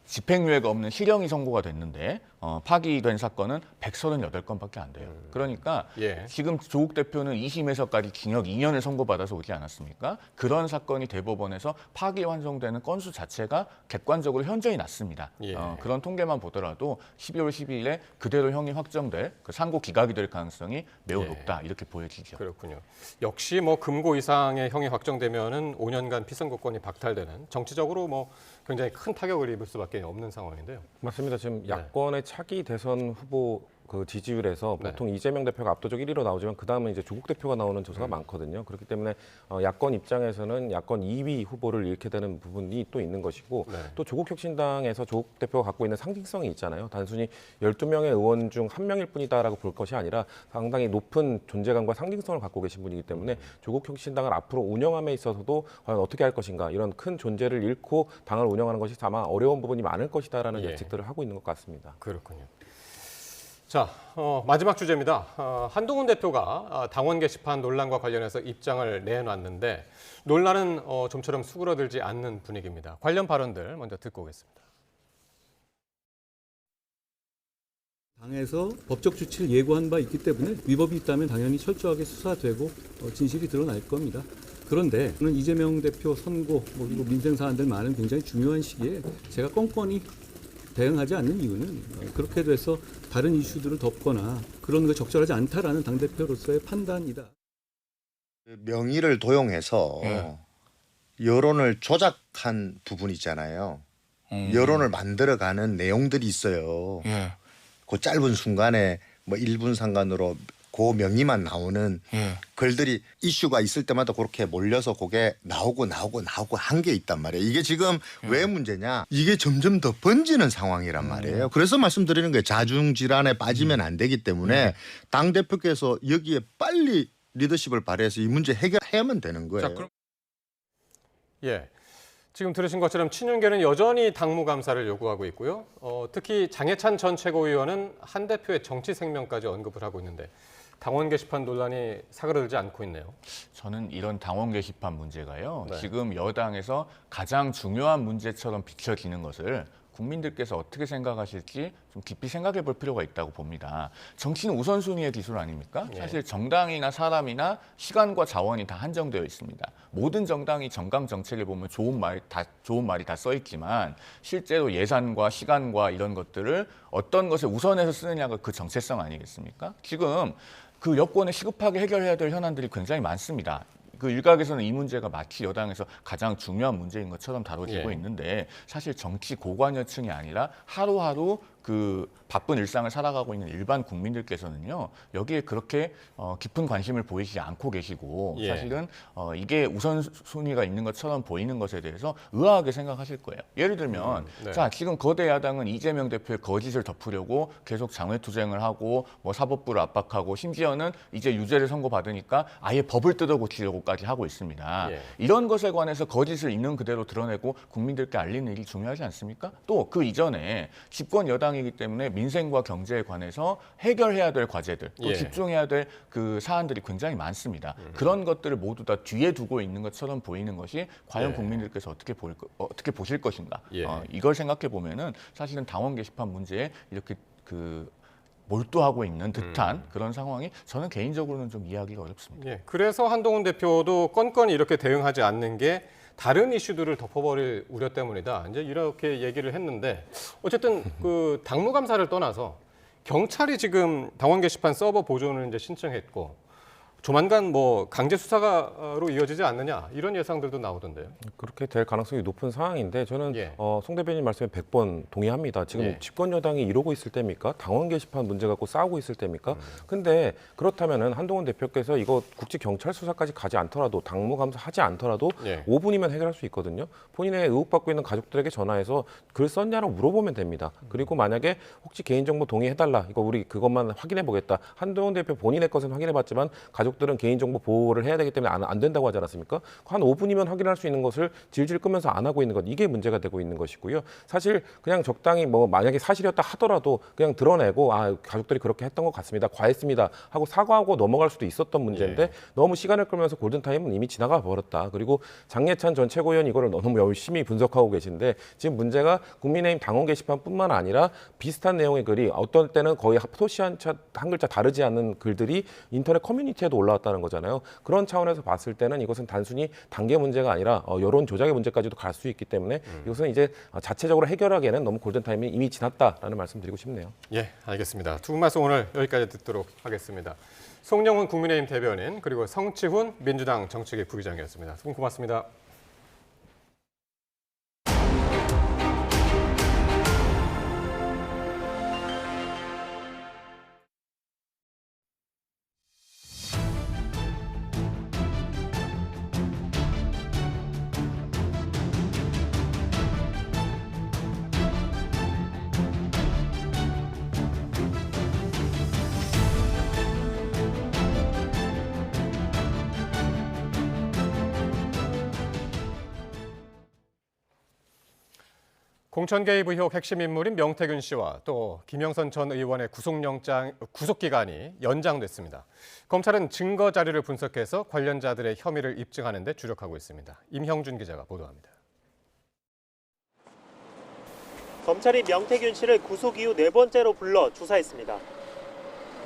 집행유예가 없는 실형이 선고가 됐는데 파기된 사건은 138건밖에 안 돼요. 그러니까 지금 조국 대표는 2심에서까지 징역 2년을 선고받아서 오지 않았습니까? 그런 사건이 대법원에서 파기환송되는 건수 자체가 객관적으로 현저히 낮습니다. 그런 통계만 보더라도 12월 12일에 그대로 형이 확정될 그 상고 기각이 될 가능성이 매우 높다 이렇게 보여지죠.
그렇군요. 역시 뭐 금고 이상의 형이 확정되면은 5년간 피선거권이 박탈되는 정치적으로 뭐 굉장히 큰 타격을 입을 수밖에 없는 상황인데요.
맞습니다. 지금 야권의 차기 대선 후보 그 지지율에서 보통 이재명 대표가 압도적 1위로 나오지만 그 다음은 이제 조국 대표가 나오는 조사가 많거든요. 그렇기 때문에 야권 입장에서는 야권 2위 후보를 잃게 되는 부분이 또 있는 것이고 또 조국혁신당에서 조국 대표가 갖고 있는 상징성이 있잖아요. 단순히 12명의 의원 중 1명일 뿐이다라고 볼 것이 아니라 상당히 높은 존재감과 상징성을 갖고 계신 분이기 때문에 조국혁신당을 앞으로 운영함에 있어서도 과연 어떻게 할 것인가 이런 큰 존재를 잃고 당을 운영하는 것이 아마 어려운 부분이 많을 것이다라는 예측들을 하고 있는 것 같습니다.
그렇군요. 자, 마지막 주제입니다. 한동훈 대표가 당원 게시판 논란과 관련해서 입장을 내놨는데 논란은 좀처럼 수그러들지 않는 분위기입니다. 관련 발언들 먼저 듣고 오겠습니다.
당에서 법적 조치를 예고한 바 있기 때문에 위법이 있다면 당연히 철저하게 수사되고 진실이 드러날 겁니다. 그런데 저는 이재명 대표 선고 그리고 민생 사안들 많은 굉장히 중요한 시기에 제가 껌껌이 대응하지 않는 이유는 그렇게 돼서 다른 이슈들을 덮거나 그런 거 적절하지 않다라는 당대표로서의 판단이다.
명의를 도용해서 여론을 조작한 부분이잖아요. 여론을 만들어가는 내용들이 있어요. 그 짧은 순간에 뭐 1분 상관으로 그 명의만 나오는 글들이 이슈가 있을 때마다 그렇게 몰려서 그게 나오고 한 게 있단 말이에요. 이게 지금 왜 문제냐? 이게 점점 더 번지는 상황이란 말이에요. 그래서 말씀드리는 거예요. 자중질환에 빠지면 안 되기 때문에 당대표께서 여기에 빨리 리더십을 발휘해서 이 문제 해결해야만 되는 거예요.
자, 지금 들으신 것처럼 친윤계는 여전히 당무 감사를 요구하고 있고요. 특히 장해찬 전 최고위원은 한 대표의 정치 생명까지 언급을 하고 있는데 당원 게시판 논란이 사그러들지 않고 있네요.
저는 이런 당원 게시판 문제가요. 지금 여당에서 가장 중요한 문제처럼 비춰지는 것을 국민들께서 어떻게 생각하실지 좀 깊이 생각해 볼 필요가 있다고 봅니다. 정치는 우선순위의 기술 아닙니까? 사실 정당이나 사람이나 시간과 자원이 다 한정되어 있습니다. 모든 정당이 정강 정책을 보면 좋은 말이 다 써 있지만 실제로 예산과 시간과 이런 것들을 어떤 것에 우선해서 쓰느냐가 그 정체성 아니겠습니까? 지금 그 여권에 시급하게 해결해야 될 현안들이 굉장히 많습니다. 그 일각에서는 이 문제가 마치 여당에서 가장 중요한 문제인 것처럼 다뤄지고 있는데 사실 정치 고관여층이 아니라 하루하루 그 바쁜 일상을 살아가고 있는 일반 국민들께서는요 여기에 그렇게 깊은 관심을 보이지 않고 계시고 사실은 이게 우선순위가 있는 것처럼 보이는 것에 대해서 의아하게 생각하실 거예요. 예를 들면 자 지금 거대 야당은 이재명 대표의 거짓을 덮으려고 계속 장외투쟁을 하고 뭐 사법부를 압박하고 심지어는 이제 유죄를 선고받으니까 아예 법을 뜯어 고치려고까지 하고 있습니다. 이런 것에 관해서 거짓을 있는 그대로 드러내고 국민들께 알리는 일이 중요하지 않습니까? 또 그 이전에 집권 여당이기 때문에 민생과 경제에 관해서 해결해야 될 과제들, 또 집중해야 될 그 사안들이 굉장히 많습니다. 그런 것들을 모두 다 뒤에 두고 있는 것처럼 보이는 것이 과연 국민들께서 어떻게 보실 것인가? 이걸 생각해 보면은 사실은 당원 게시판 문제에 이렇게 몰두하고 있는 듯한 그런 상황이 저는 개인적으로는 좀 이해하기가 어렵습니다.
그래서 한동훈 대표도 건건히 이렇게 대응하지 않는 게 다른 이슈들을 덮어버릴 우려 때문이다. 이제 이렇게 얘기를 했는데 어쨌든 그 당무 감사를 떠나서 경찰이 지금 당원 게시판 서버 보존을 이제 신청했고 조만간 뭐 강제 수사로 이어지지 않느냐 이런 예상들도 나오던데요.
그렇게 될 가능성이 높은 상황인데 저는 송 대변인 말씀에 100번 동의합니다. 지금 집권 여당이 이러고 있을 때입니까? 당원 게시판 문제 갖고 싸우고 있을 때입니까? 근데 그렇다면은 한동훈 대표께서 이거 국지 경찰 수사까지 가지 않더라도 당무 감사하지 않더라도 5분이면 해결할 수 있거든요. 본인의 의혹받고 있는 가족들에게 전화해서 글 썼냐고 물어보면 됩니다. 그리고 만약에 혹시 개인정보 동의해달라 이거 우리 그것만 확인해 보겠다. 한동훈 대표 본인의 것은 확인해봤지만 가족 가족들은 개인정보 보호를 해야 되기 때문에 안 된다고 하지 않았습니까? 한 5분이면 확인할 수 있는 것을 질질 끄면서 안 하고 있는 것, 이게 문제가 되고 있는 것이고요. 사실 그냥 적당히 뭐 만약에 사실이었다 하더라도 그냥 드러내고 가족들이 그렇게 했던 것 같습니다. 과했습니다 하고 사과하고 넘어갈 수도 있었던 문제인데 너무 시간을 끌면서 골든타임은 이미 지나가 버렸다. 그리고 장예찬 전 최고위원 이거를 너무 열심히 분석하고 계신데 지금 문제가 국민의힘 당원 게시판뿐만 아니라 비슷한 내용의 글이 어떤 때는 거의 토시 한 글자 다르지 않는 글들이 인터넷 커뮤니티에도 올라왔다는 거잖아요. 그런 차원에서 봤을 때는 이것은 단순히 단계 문제가 아니라 여론 조작의 문제까지도 갈 수 있기 때문에 이것은 이제 자체적으로 해결하기에는 너무 골든타임이 이미 지났다라는 말씀 드리고 싶네요.
예, 알겠습니다. 두 분 말씀 오늘 여기까지 듣도록 하겠습니다. 송영훈 국민의힘 대변인 그리고 성치훈 민주당 정책위 부의장이었습니다. 두 분 고맙습니다. 공천 개입 의혹 핵심 인물인 명태균 씨와 또 김영선 전 의원의 구속기간이 연장됐습니다. 검찰은 증거 자료를 분석해서 관련자들의 혐의를 입증하는 데 주력하고 있습니다. 임형준 기자가 보도합니다.
검찰이 명태균 씨를 구속 이후 4번째로 불러 조사했습니다.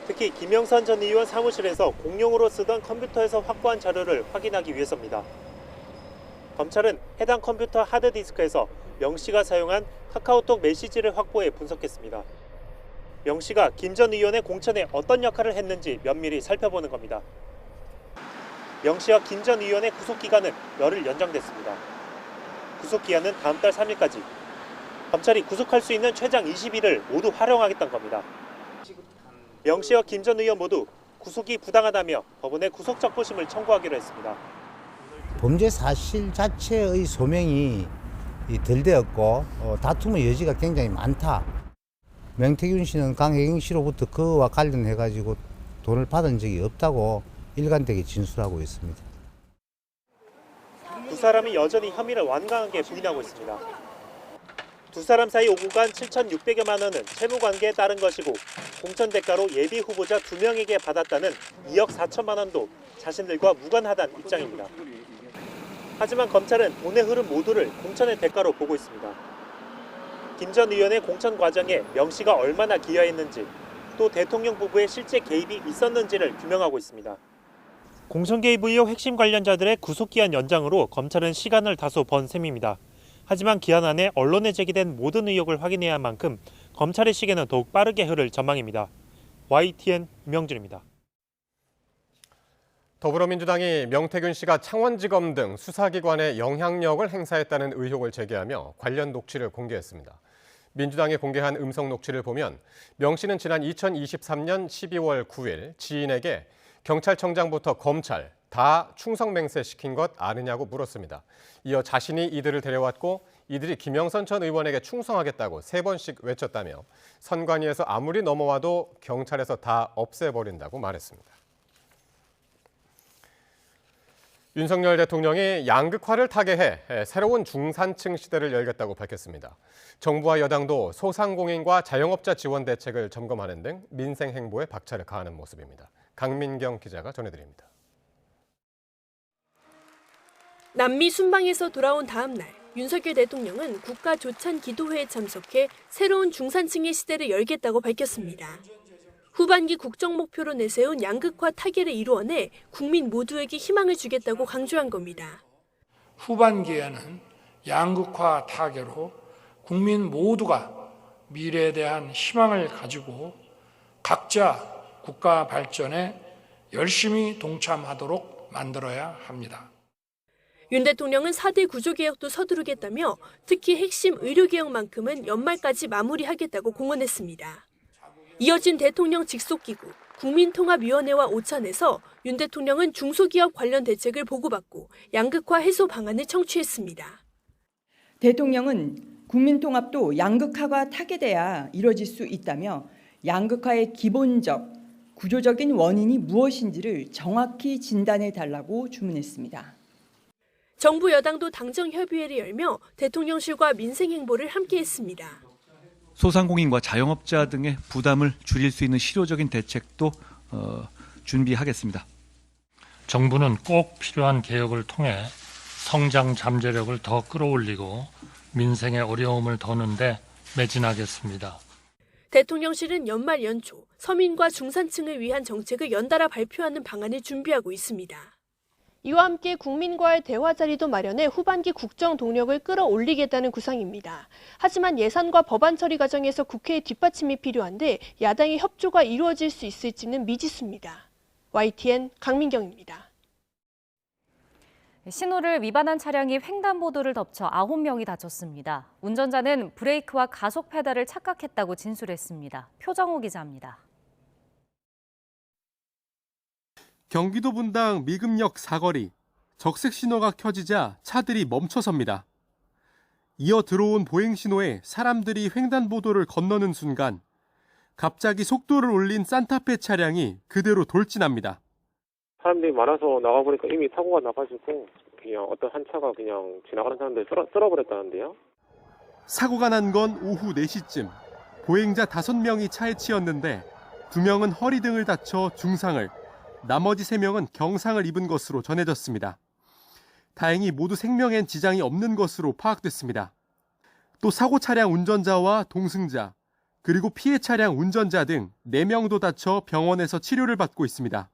특히 김영선 전 의원 사무실에서 공용으로 쓰던 컴퓨터에서 확보한 자료를 확인하기 위해서입니다. 검찰은 해당 컴퓨터 하드디스크에서 명 씨가 사용한 카카오톡 메시지를 확보해 분석했습니다. 명 씨가 김 전 의원의 공천에 어떤 역할을 했는지 면밀히 살펴보는 겁니다. 명 씨와 김 전 의원의 구속기간은 열흘 연장됐습니다. 구속기한은 다음 달 3일까지. 검찰이 구속할 수 있는 최장 20일을 모두 활용하겠다는 겁니다. 명 씨와 김 전 의원 모두 구속이 부당하다며 법원에 구속적부심을 청구하기로 했습니다.
범죄 사실 자체의 소명이 덜 되었고 다툼의 여지가 굉장히 많다. 명태균 씨는 강혜경 씨로부터 그와 관련해가지고 돈을 받은 적이 없다고 일관되게 진술하고 있습니다.
두 사람이 여전히 혐의를 완강하게 부인하고 있습니다. 두 사람 사이 오고 간 7,600여만 원은 채무관계에 따른 것이고 공천 대가로 예비 후보자 2명에게 받았다는 2억 4천만 원도 자신들과 무관하다는 입장입니다. 하지만 검찰은 돈의 흐름 모두를 공천의 대가로 보고 있습니다. 김 전 의원의 공천 과정에 명 씨가 얼마나 기여했는지 또 대통령 부부의 실제 개입이 있었는지를 규명하고 있습니다. 공천 개입 의혹 핵심 관련자들의 구속기한 연장으로 검찰은 시간을 다소 번 셈입니다. 하지만 기한 안에 언론에 제기된 모든 의혹을 확인해야 할 만큼 검찰의 시계는 더욱 빠르게 흐를 전망입니다. YTN 임영준입니다.
더불어민주당이 명태균 씨가 창원지검 등 수사기관에 영향력을 행사했다는 의혹을 제기하며 관련 녹취를 공개했습니다. 민주당이 공개한 음성 녹취를 보면 명 씨는 지난 2023년 12월 9일 지인에게 경찰청장부터 검찰 다 충성맹세시킨 것 아느냐고 물었습니다. 이어 자신이 이들을 데려왔고 이들이 김영선 전 의원에게 충성하겠다고 3번씩 외쳤다며 선관위에서 아무리 넘어와도 경찰에서 다 없애버린다고 말했습니다. 윤석열 대통령이 양극화를 타개해 새로운 중산층 시대를 열겠다고 밝혔습니다. 정부와 여당도 소상공인과 자영업자 지원 대책을 점검하는 등 민생 행보에 박차를 가하는 모습입니다. 강민경 기자가 전해드립니다.
남미 순방에서 돌아온 다음 날 윤석열 대통령은 국가조찬기도회에 참석해 새로운 중산층의 시대를 열겠다고 밝혔습니다. 후반기 국정 목표로 내세운 양극화 타개를 이루어내 국민 모두에게 희망을 주겠다고 강조한 겁니다.
후반기에는 양극화 타개로 국민 모두가 미래에 대한 희망을 가지고 각자 국가 발전에 열심히 동참하도록 만들어야 합니다.
윤 대통령은 4대 구조개혁도 서두르겠다며 특히 핵심 의료개혁만큼은 연말까지 마무리하겠다고 공언했습니다. 이어진 대통령 직속기구 국민통합위원회와 오찬에서 윤 대통령은 중소기업 관련 대책을 보고받고 양극화 해소 방안을 청취했습니다.
대통령은 국민통합도 양극화가 타개돼야 이뤄질 수 있다며 양극화의 기본적
구조적인 원인이 무엇인지를 정확히 진단해 달라고 주문했습니다.
정부 여당도 당정 협의회를 열며 대통령실과 민생 행보를 함께했습니다.
소상공인과 자영업자 등의 부담을 줄일 수 있는 실효적인 대책도 준비하겠습니다.
정부는 꼭 필요한 개혁을 통해 성장 잠재력을 더 끌어올리고 민생의 어려움을 더는데 매진하겠습니다.
대통령실은 연말 연초 서민과 중산층을 위한 정책을 연달아 발표하는 방안을 준비하고 있습니다. 이와 함께 국민과의 대화 자리도 마련해 후반기 국정 동력을 끌어올리겠다는 구상입니다. 하지만 예산과 법안 처리 과정에서 국회의 뒷받침이 필요한데 야당의 협조가 이루어질 수 있을지는 미지수입니다. YTN 강민경입니다.
신호를 위반한 차량이 횡단보도를 덮쳐 9명이 다쳤습니다. 운전자는 브레이크와 가속 페달을 착각했다고 진술했습니다. 표정호 기자입니다.
경기도 분당 미금역 사거리, 적색 신호가 켜지자 차들이 멈춰섭니다. 이어 들어온 보행 신호에 사람들이 횡단보도를 건너는 순간 갑자기 속도를 올린 산타페 차량이 그대로 돌진합니다.
사람들이 많아서 나가보니까 이미 사고가 나가지고 그냥 어떤 한 차가 그냥 지나가는 사람들 쓸어버렸다는데요.
사고가 난 건 오후 4시쯤. 보행자 5명이 차에 치였는데 2명은 허리 등을 다쳐 중상을, 나머지 3명은 경상을 입은 것으로 전해졌습니다. 다행히 모두 생명엔 지장이 없는 것으로 파악됐습니다. 또 사고 차량 운전자와 동승자, 그리고 피해 차량 운전자 등 4명도 다쳐 병원에서 치료를 받고 있습니다.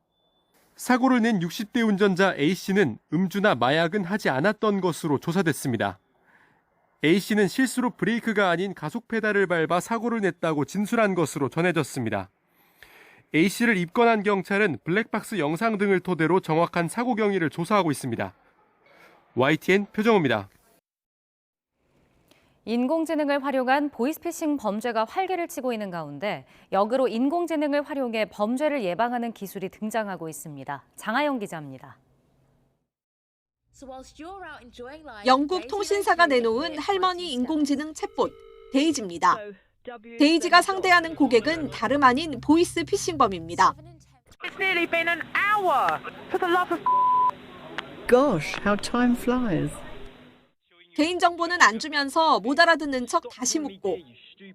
사고를 낸 60대 운전자 A씨는 음주나 마약은 하지 않았던 것으로 조사됐습니다. A씨는 실수로 브레이크가 아닌 가속 페달을 밟아 사고를 냈다고 진술한 것으로 전해졌습니다. A씨를 입건한 경찰은 블랙박스 영상 등을 토대로 정확한 사고 경위를 조사하고 있습니다. YTN 표정호입니다.
인공지능을 활용한 보이스피싱 범죄가 활개를 치고 있는 가운데 역으로 인공지능을 활용해 범죄를 예방하는 기술이 등장하고 있습니다. 장하영 기자입니다.
영국 통신사가 내놓은 할머니 인공지능 챗봇 데이지입니다. 데이지가 상대하는 고객은 다름 아닌 보이스 피싱범입니다.
Gosh, how time flies.
개인정보는 안 주면서 못 알아듣는 척 다시 묻고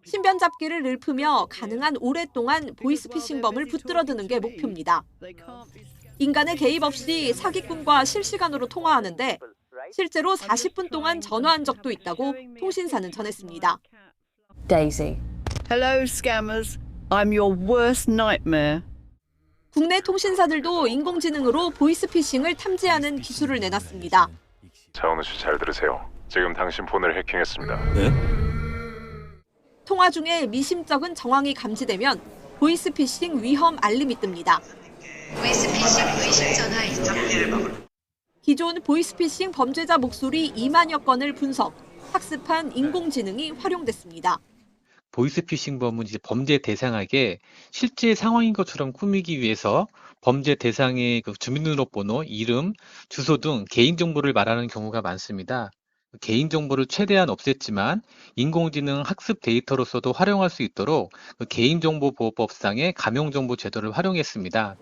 신변 잡기를 읊으며 가능한 오랫동안 보이스피싱범을 붙들어드는 게 목표입니다. 인간의 개입 없이 사기꾼과 실시간으로 통화하는데 실제로 40분 동안 전화한 적도 있다고 통신사는 전했습니다.
Daisy. Hello, scammers. I'm your worst nightmare.
국내 통신사들도 인공지능으로 보이스피싱을 탐지하는 기술을 내놨습니다.
차은우 씨 잘 들으세요. 지금 당신 폰을 해킹했습니다.
네? 통화 중에 미심쩍은 정황이 감지되면 보이스피싱 위험 알림이 뜹니다.
보이스피싱 의심 전화 있다.
기존 보이스피싱 범죄자 목소리 2만여 건을 분석, 학습한 인공지능이 활용됐습니다.
보이스피싱범은 이제 범죄 대상에게 실제 상황인 것처럼 꾸미기 위해서 범죄 대상의 그 주민등록번호, 이름, 주소 등 개인정보를 말하는 경우가 많습니다. 개인정보를 최대한 없앴지만 인공지능 학습 데이터로서도 활용할 수 있도록 그 개인정보보호법상의 감용정보 제도를 활용했습니다.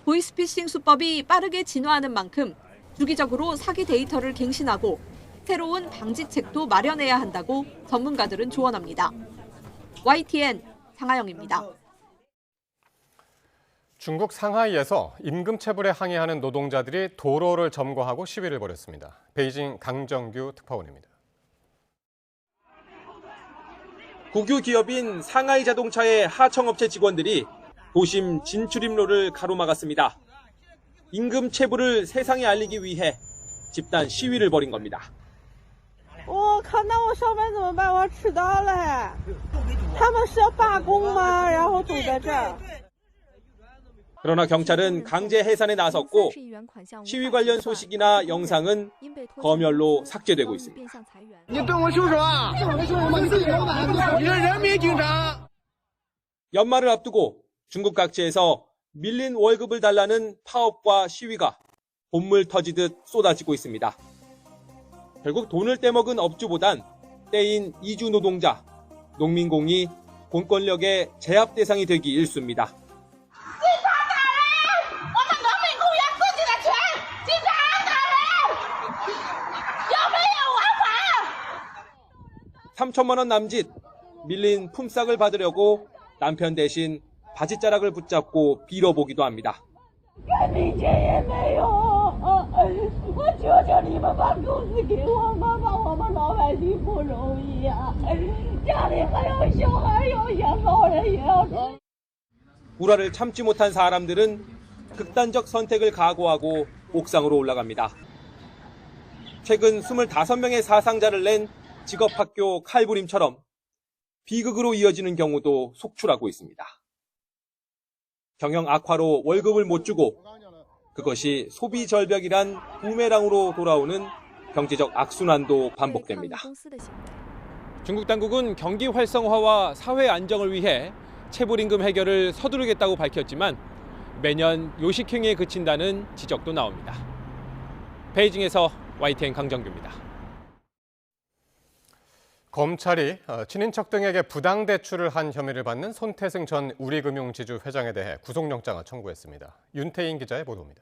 보이스피싱 수법이 빠르게 진화하는 만큼 주기적으로 사기 데이터를 갱신하고 새로운 방지책도 마련해야 한다고 전문가들은 조언합니다. YTN 장하영입니다.
중국 상하이에서 임금 체불에 항의하는 노동자들이 도로를 점거하고 시위를 벌였습니다. 베이징 강정규 특파원입니다.
국유 기업인 상하이 자동차의 하청업체 직원들이 도심 진출입로를 가로막았습니다. 임금 체불을 세상에 알리기 위해 집단 시위를 벌인 겁니다.
我靠，那我上班怎么办？我要迟到了。他们是要罢工吗？然后堵在这儿。
그러나 경찰은 강제 해산에 나섰고 시위 관련 소식이나 영상은 검열로 삭제되고 있습니다. 연말을 앞두고 중국 각지에서 밀린 월급을 달라는 파업과 시위가 본물 터지듯 쏟아지고 있습니다. 결국 돈을 떼먹은 업주보단 떼인 이주 노동자, 농민공이 공권력의 제압 대상이 되기 일쑤입니다. 3천만 원 남짓, 밀린 품삯을 받으려고 남편 대신 바지자락을 붙잡고 빌어보기도 합니다. 불화를 참지 못한 사람들은 극단적 선택을 각오하고 옥상으로 올라갑니다. 최근 25명의 사상자를 낸 직업학교 칼부림처럼 비극으로 이어지는 경우도 속출하고 있습니다. 경영 악화로 월급을 못 주고 그것이 소비 절벽이란 부메랑으로 돌아오는 경제적 악순환도 반복됩니다. 중국 당국은 경기 활성화와 사회 안정을 위해 체불임금 해결을 서두르겠다고 밝혔지만 매년 요식행위에 그친다는 지적도 나옵니다. 베이징에서 YTN 강정규입니다.
검찰이 친인척 등에게 부당대출을 한 혐의를 받는 손태승 전 우리금융지주 회장에 대해 구속영장을 청구했습니다. 윤태인 기자의 보도입니다.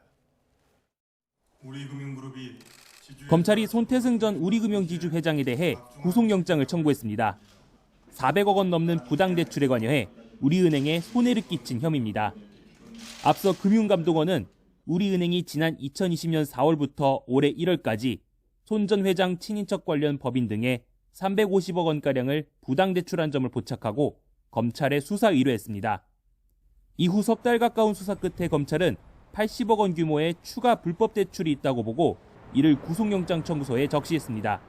검찰이 손태승 전 우리금융지주 회장에 대해 구속영장을 청구했습니다. 400억 원 넘는 부당대출에 관여해 우리은행에 손해를 끼친 혐의입니다. 앞서 금융감독원은 우리은행이 지난 2020년 4월부터 올해 1월까지 손 전 회장 친인척 관련 법인 등에 350억 원가량을 부당대출한 점을 포착하고 검찰에 수사 의뢰했습니다. 이후 석 달 가까운 수사 끝에 검찰은 80억 원 규모의 추가 불법 대출이 있다고 보고 이를 구속영장 청구서에 적시했습니다.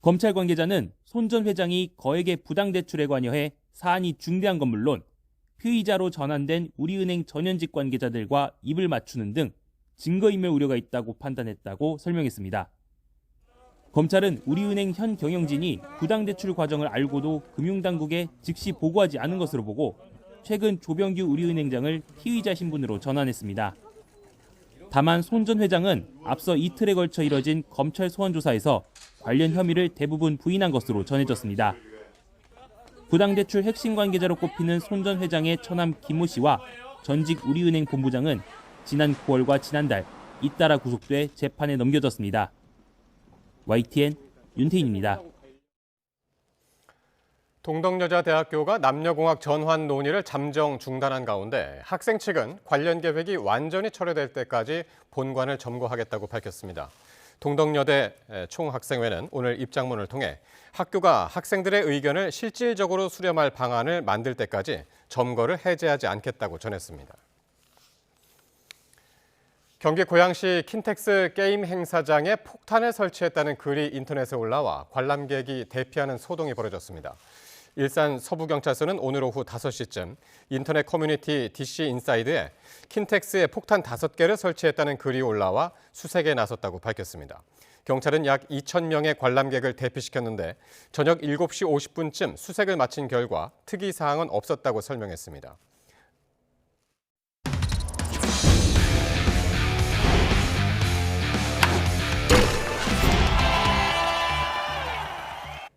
검찰 관계자는 손 전 회장이 거액의 부당대출에 관여해 사안이 중대한 건 물론 피의자로 전환된 우리은행 전현직 관계자들과 입을 맞추는 등 증거인멸 우려가 있다고 판단했다고 설명했습니다. 검찰은 우리은행 현 경영진이 부당대출 과정을 알고도 금융당국에 즉시 보고하지 않은 것으로 보고 최근 조병규 우리은행장을 피의자 신분으로 전환했습니다. 다만 손 전 회장은 앞서 이틀에 걸쳐 이뤄진 검찰 소환 조사에서 관련 혐의를 대부분 부인한 것으로 전해졌습니다. 부당대출 핵심 관계자로 꼽히는 손 전 회장의 처남 김모 씨와 전직 우리은행 본부장은 지난 9월과 지난달 잇따라 구속돼 재판에 넘겨졌습니다. YTN 윤태인입니다.
동덕여자대학교가 남녀공학 전환 논의를 잠정 중단한 가운데 학생 측은 관련 계획이 완전히 철회될 때까지 본관을 점거하겠다고 밝혔습니다. 동덕여대 총학생회는 오늘 입장문을 통해 학교가 학생들의 의견을 실질적으로 수렴할 방안을 만들 때까지 점거를 해제하지 않겠다고 전했습니다. 경기 고양시 킨텍스 게임 행사장에 폭탄을 설치했다는 글이 인터넷에 올라와 관람객이 대피하는 소동이 벌어졌습니다. 일산 서부경찰서는 오늘 오후 5시쯤 인터넷 커뮤니티 DC 인사이드에 킨텍스에 폭탄 5개를 설치했다는 글이 올라와 수색에 나섰다고 밝혔습니다. 경찰은 약 2,000명의 관람객을 대피시켰는데 저녁 7시 50분쯤 수색을 마친 결과 특이 사항은 없었다고 설명했습니다.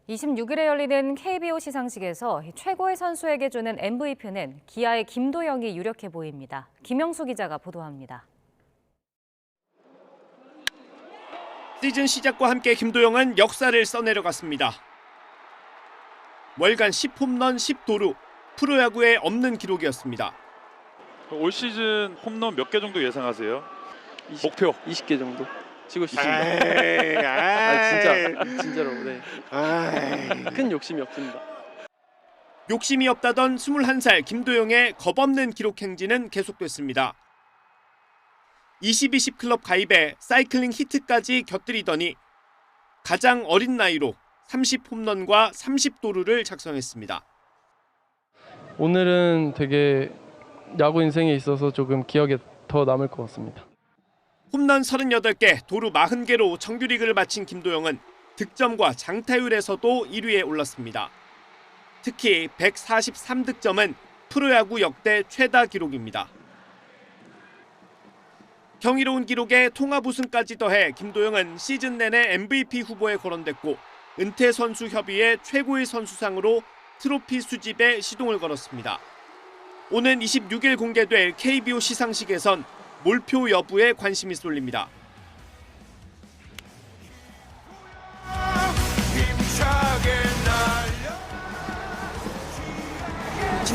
(26일에) 열리는 KBO 시상식에서 최고의 선수에게 주는 MVP는 기아의 김도영이 유력해 보입니다. 김영수 기자가 보도합니다.
시즌 시작과 함께 김도영은 역사를 써내려갔습니다. 월간 10홈런 10도루, 프로야구에 없는 기록이었습니다.
올 시즌 홈런 몇 개 정도 예상하세요? 목표
20개 정도 치고 싶습니다. 진짜로 네. 큰 욕심이 없습니다.
욕심이 없다던 21살 김도영의 겁없는 기록 행진은 계속됐습니다. 20-20 클럽 가입에 사이클링 히트까지 곁들이더니 가장 어린 나이로 30홈런과 30도루를 작성했습니다.
오늘은 되게 야구 인생에 있어서 조금 기억에 더 남을 것 같습니다.
홈런 38개, 도루 40개로 정규리그를 마친 김도영은 득점과 장타율에서도 1위에 올랐습니다. 특히 143득점은 프로야구 역대 최다 기록입니다. 경이로운 기록에 통합 우승까지 더해 김도영은 시즌 내내 MVP 후보에 거론됐고 은퇴선수협의회 최고의 선수상으로 트로피 수집에 시동을 걸었습니다. 오는 26일 공개될 KBO 시상식에선 몰표 여부에 관심이 쏠립니다.
힘차게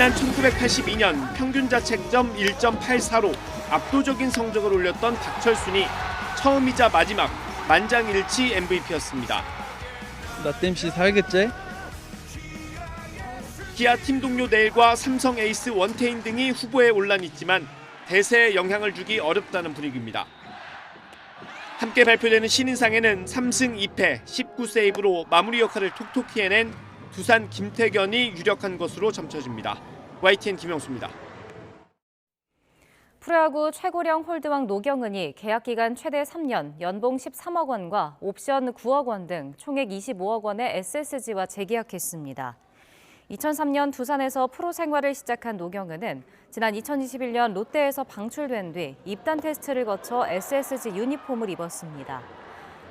지난 1982년 평균 자책점 1.84로 압도적인 성적을 올렸던 박철순이 처음이자 마지막 만장일치 MVP였습니다.
나 땜시 살겠지?
기아 팀 동료 네일과 삼성 에이스 원태인 등이 후보에 올라있지만 대세에 영향을 주기 어렵다는 분위기입니다. 함께 발표되는 신인상에는 3승 2패 19세이브로 마무리 역할을 톡톡히 해낸 두산 김태견이 유력한 것으로 점쳐집니다. YTN 김영수입니다.
프로야구 최고령 홀드왕 노경은이 계약 기간 최대 3년, 연봉 13억 원과 옵션 9억 원 등 총액 25억 원의 SSG와 재계약했습니다. 2003년 두산에서 프로 생활을 시작한 노경은은 지난 2021년 롯데에서 방출된 뒤 입단 테스트를 거쳐 SSG 유니폼을 입었습니다.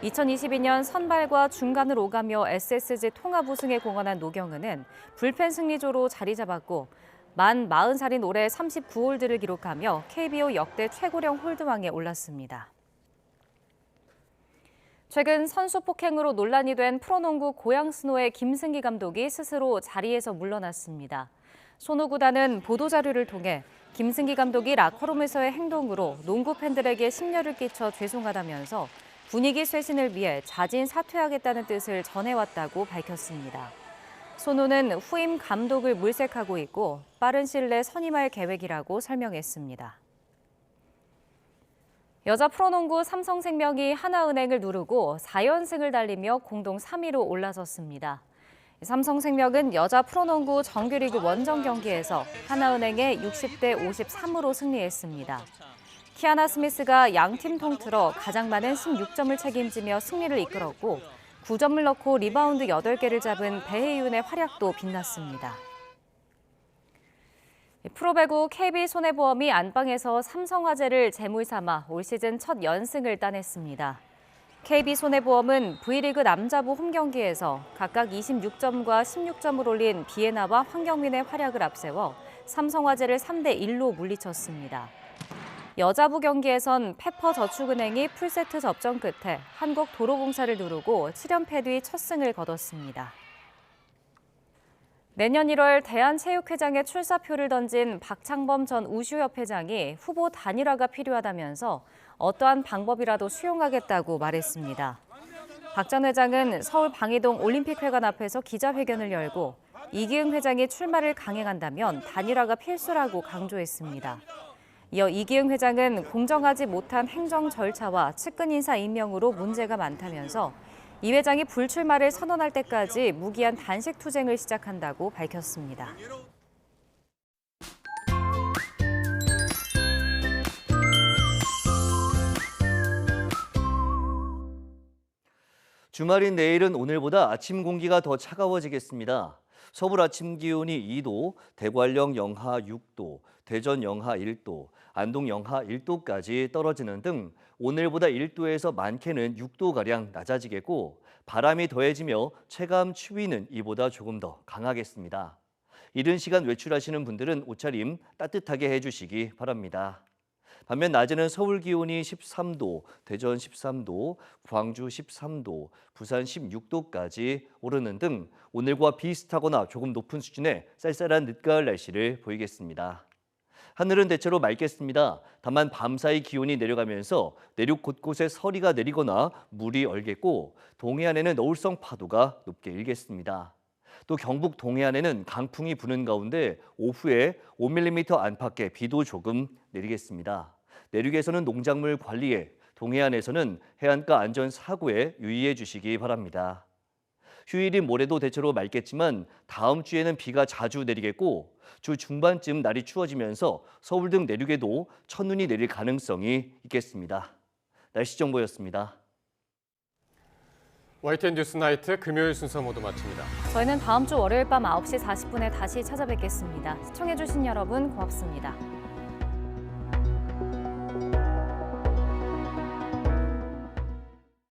2022년 선발과 중간을 오가며 SSG 통합 우승에 공헌한 노경은은 불펜 승리조로 자리 잡았고 만 40살인 올해 39홀드를 기록하며 KBO 역대 최고령 홀드왕에 올랐습니다. 최근 선수 폭행으로 논란이 된 프로농구 고양 스노의 김승기 감독이 스스로 자리에서 물러났습니다. 손호 구단은 보도자료를 통해 김승기 감독이 라커룸에서의 행동으로 농구 팬들에게 심려를 끼쳐 죄송하다면서 분위기 쇄신을 위해 자진 사퇴하겠다는 뜻을 전해왔다고 밝혔습니다. 손호는 후임 감독을 물색하고 있고 빠른 시일 내 선임할 계획이라고 설명했습니다. 여자 프로농구 삼성생명이 하나은행을 누르고 4연승을 달리며 공동 3위로 올라섰습니다. 삼성생명은 여자 프로농구 정규리그 원정 경기에서 하나은행에 60대 53으로 승리했습니다. 키아나 스미스가 양팀 통틀어 가장 많은 16점을 책임지며 승리를 이끌었고 9점을 넣고 리바운드 8개를 잡은 배혜윤의 활약도 빛났습니다. 프로배구 KB손해보험이 안방에서 삼성화재를 제물 삼아 올 시즌 첫 연승을 따냈습니다. KB손해보험은 V리그 남자부 홈경기에서 각각 26점과 16점을 올린 비에나와 황경민의 활약을 앞세워 삼성화재를 3대1로 물리쳤습니다. 여자부 경기에선 페퍼저축은행이 풀세트 접전 끝에 한국도로공사를 누르고 7연패 뒤 첫 승을 거뒀습니다. 내년 1월 대한체육회장에 출사표를 던진 박창범 전 우슈협회장이 후보 단일화가 필요하다면서 어떠한 방법이라도 수용하겠다고 말했습니다. 박 전 회장은 서울 방이동 올림픽회관 앞에서 기자회견을 열고 이기흥 회장이 출마를 강행한다면 단일화가 필수라고 강조했습니다. 이어 이기흥 회장은 공정하지 못한 행정 절차와 측근 인사 임명으로 문제가 많다면서 이 회장이 불출마를 선언할 때까지 무기한 단식 투쟁을 시작한다고 밝혔습니다.
주말인 내일은 오늘보다 아침 공기가 더 차가워지겠습니다. 서울 아침 기온이 2도, 대관령 영하 6도, 대전 영하 1도, 안동 영하 1도까지 떨어지는 등 오늘보다 1도에서 많게는 6도가량 낮아지겠고 바람이 더해지며 체감 추위는 이보다 조금 더 강하겠습니다. 이른 시간 외출하시는 분들은 옷차림 따뜻하게 해주시기 바랍니다. 반면 낮에는 서울 기온이 13도, 대전 13도, 광주 13도, 부산 16도까지 오르는 등 오늘과 비슷하거나 조금 높은 수준의 쌀쌀한 늦가을 날씨를 보이겠습니다. 하늘은 대체로 맑겠습니다. 다만 밤사이 기온이 내려가면서 내륙 곳곳에 서리가 내리거나 물이 얼겠고 동해안에는 너울성 파도가 높게 일겠습니다. 또 경북 동해안에는 강풍이 부는 가운데 오후에 5mm 안팎의 비도 조금 내리겠습니다. 내륙에서는 농작물 관리에, 동해안에서는 해안가 안전 사고에 유의해 주시기 바랍니다. 휴일인 모레도 대체로 맑겠지만 다음 주에는 비가 자주 내리겠고 주 중반쯤 날이 추워지면서 서울 등 내륙에도 첫눈이 내릴 가능성이 있겠습니다. 날씨 정보였습니다.
YTN 뉴스나이트 금요일 순서 모두 마칩니다.
저희는 다음 주 월요일 밤 9시 40분에 다시 찾아뵙겠습니다. 시청해주신 여러분 고맙습니다.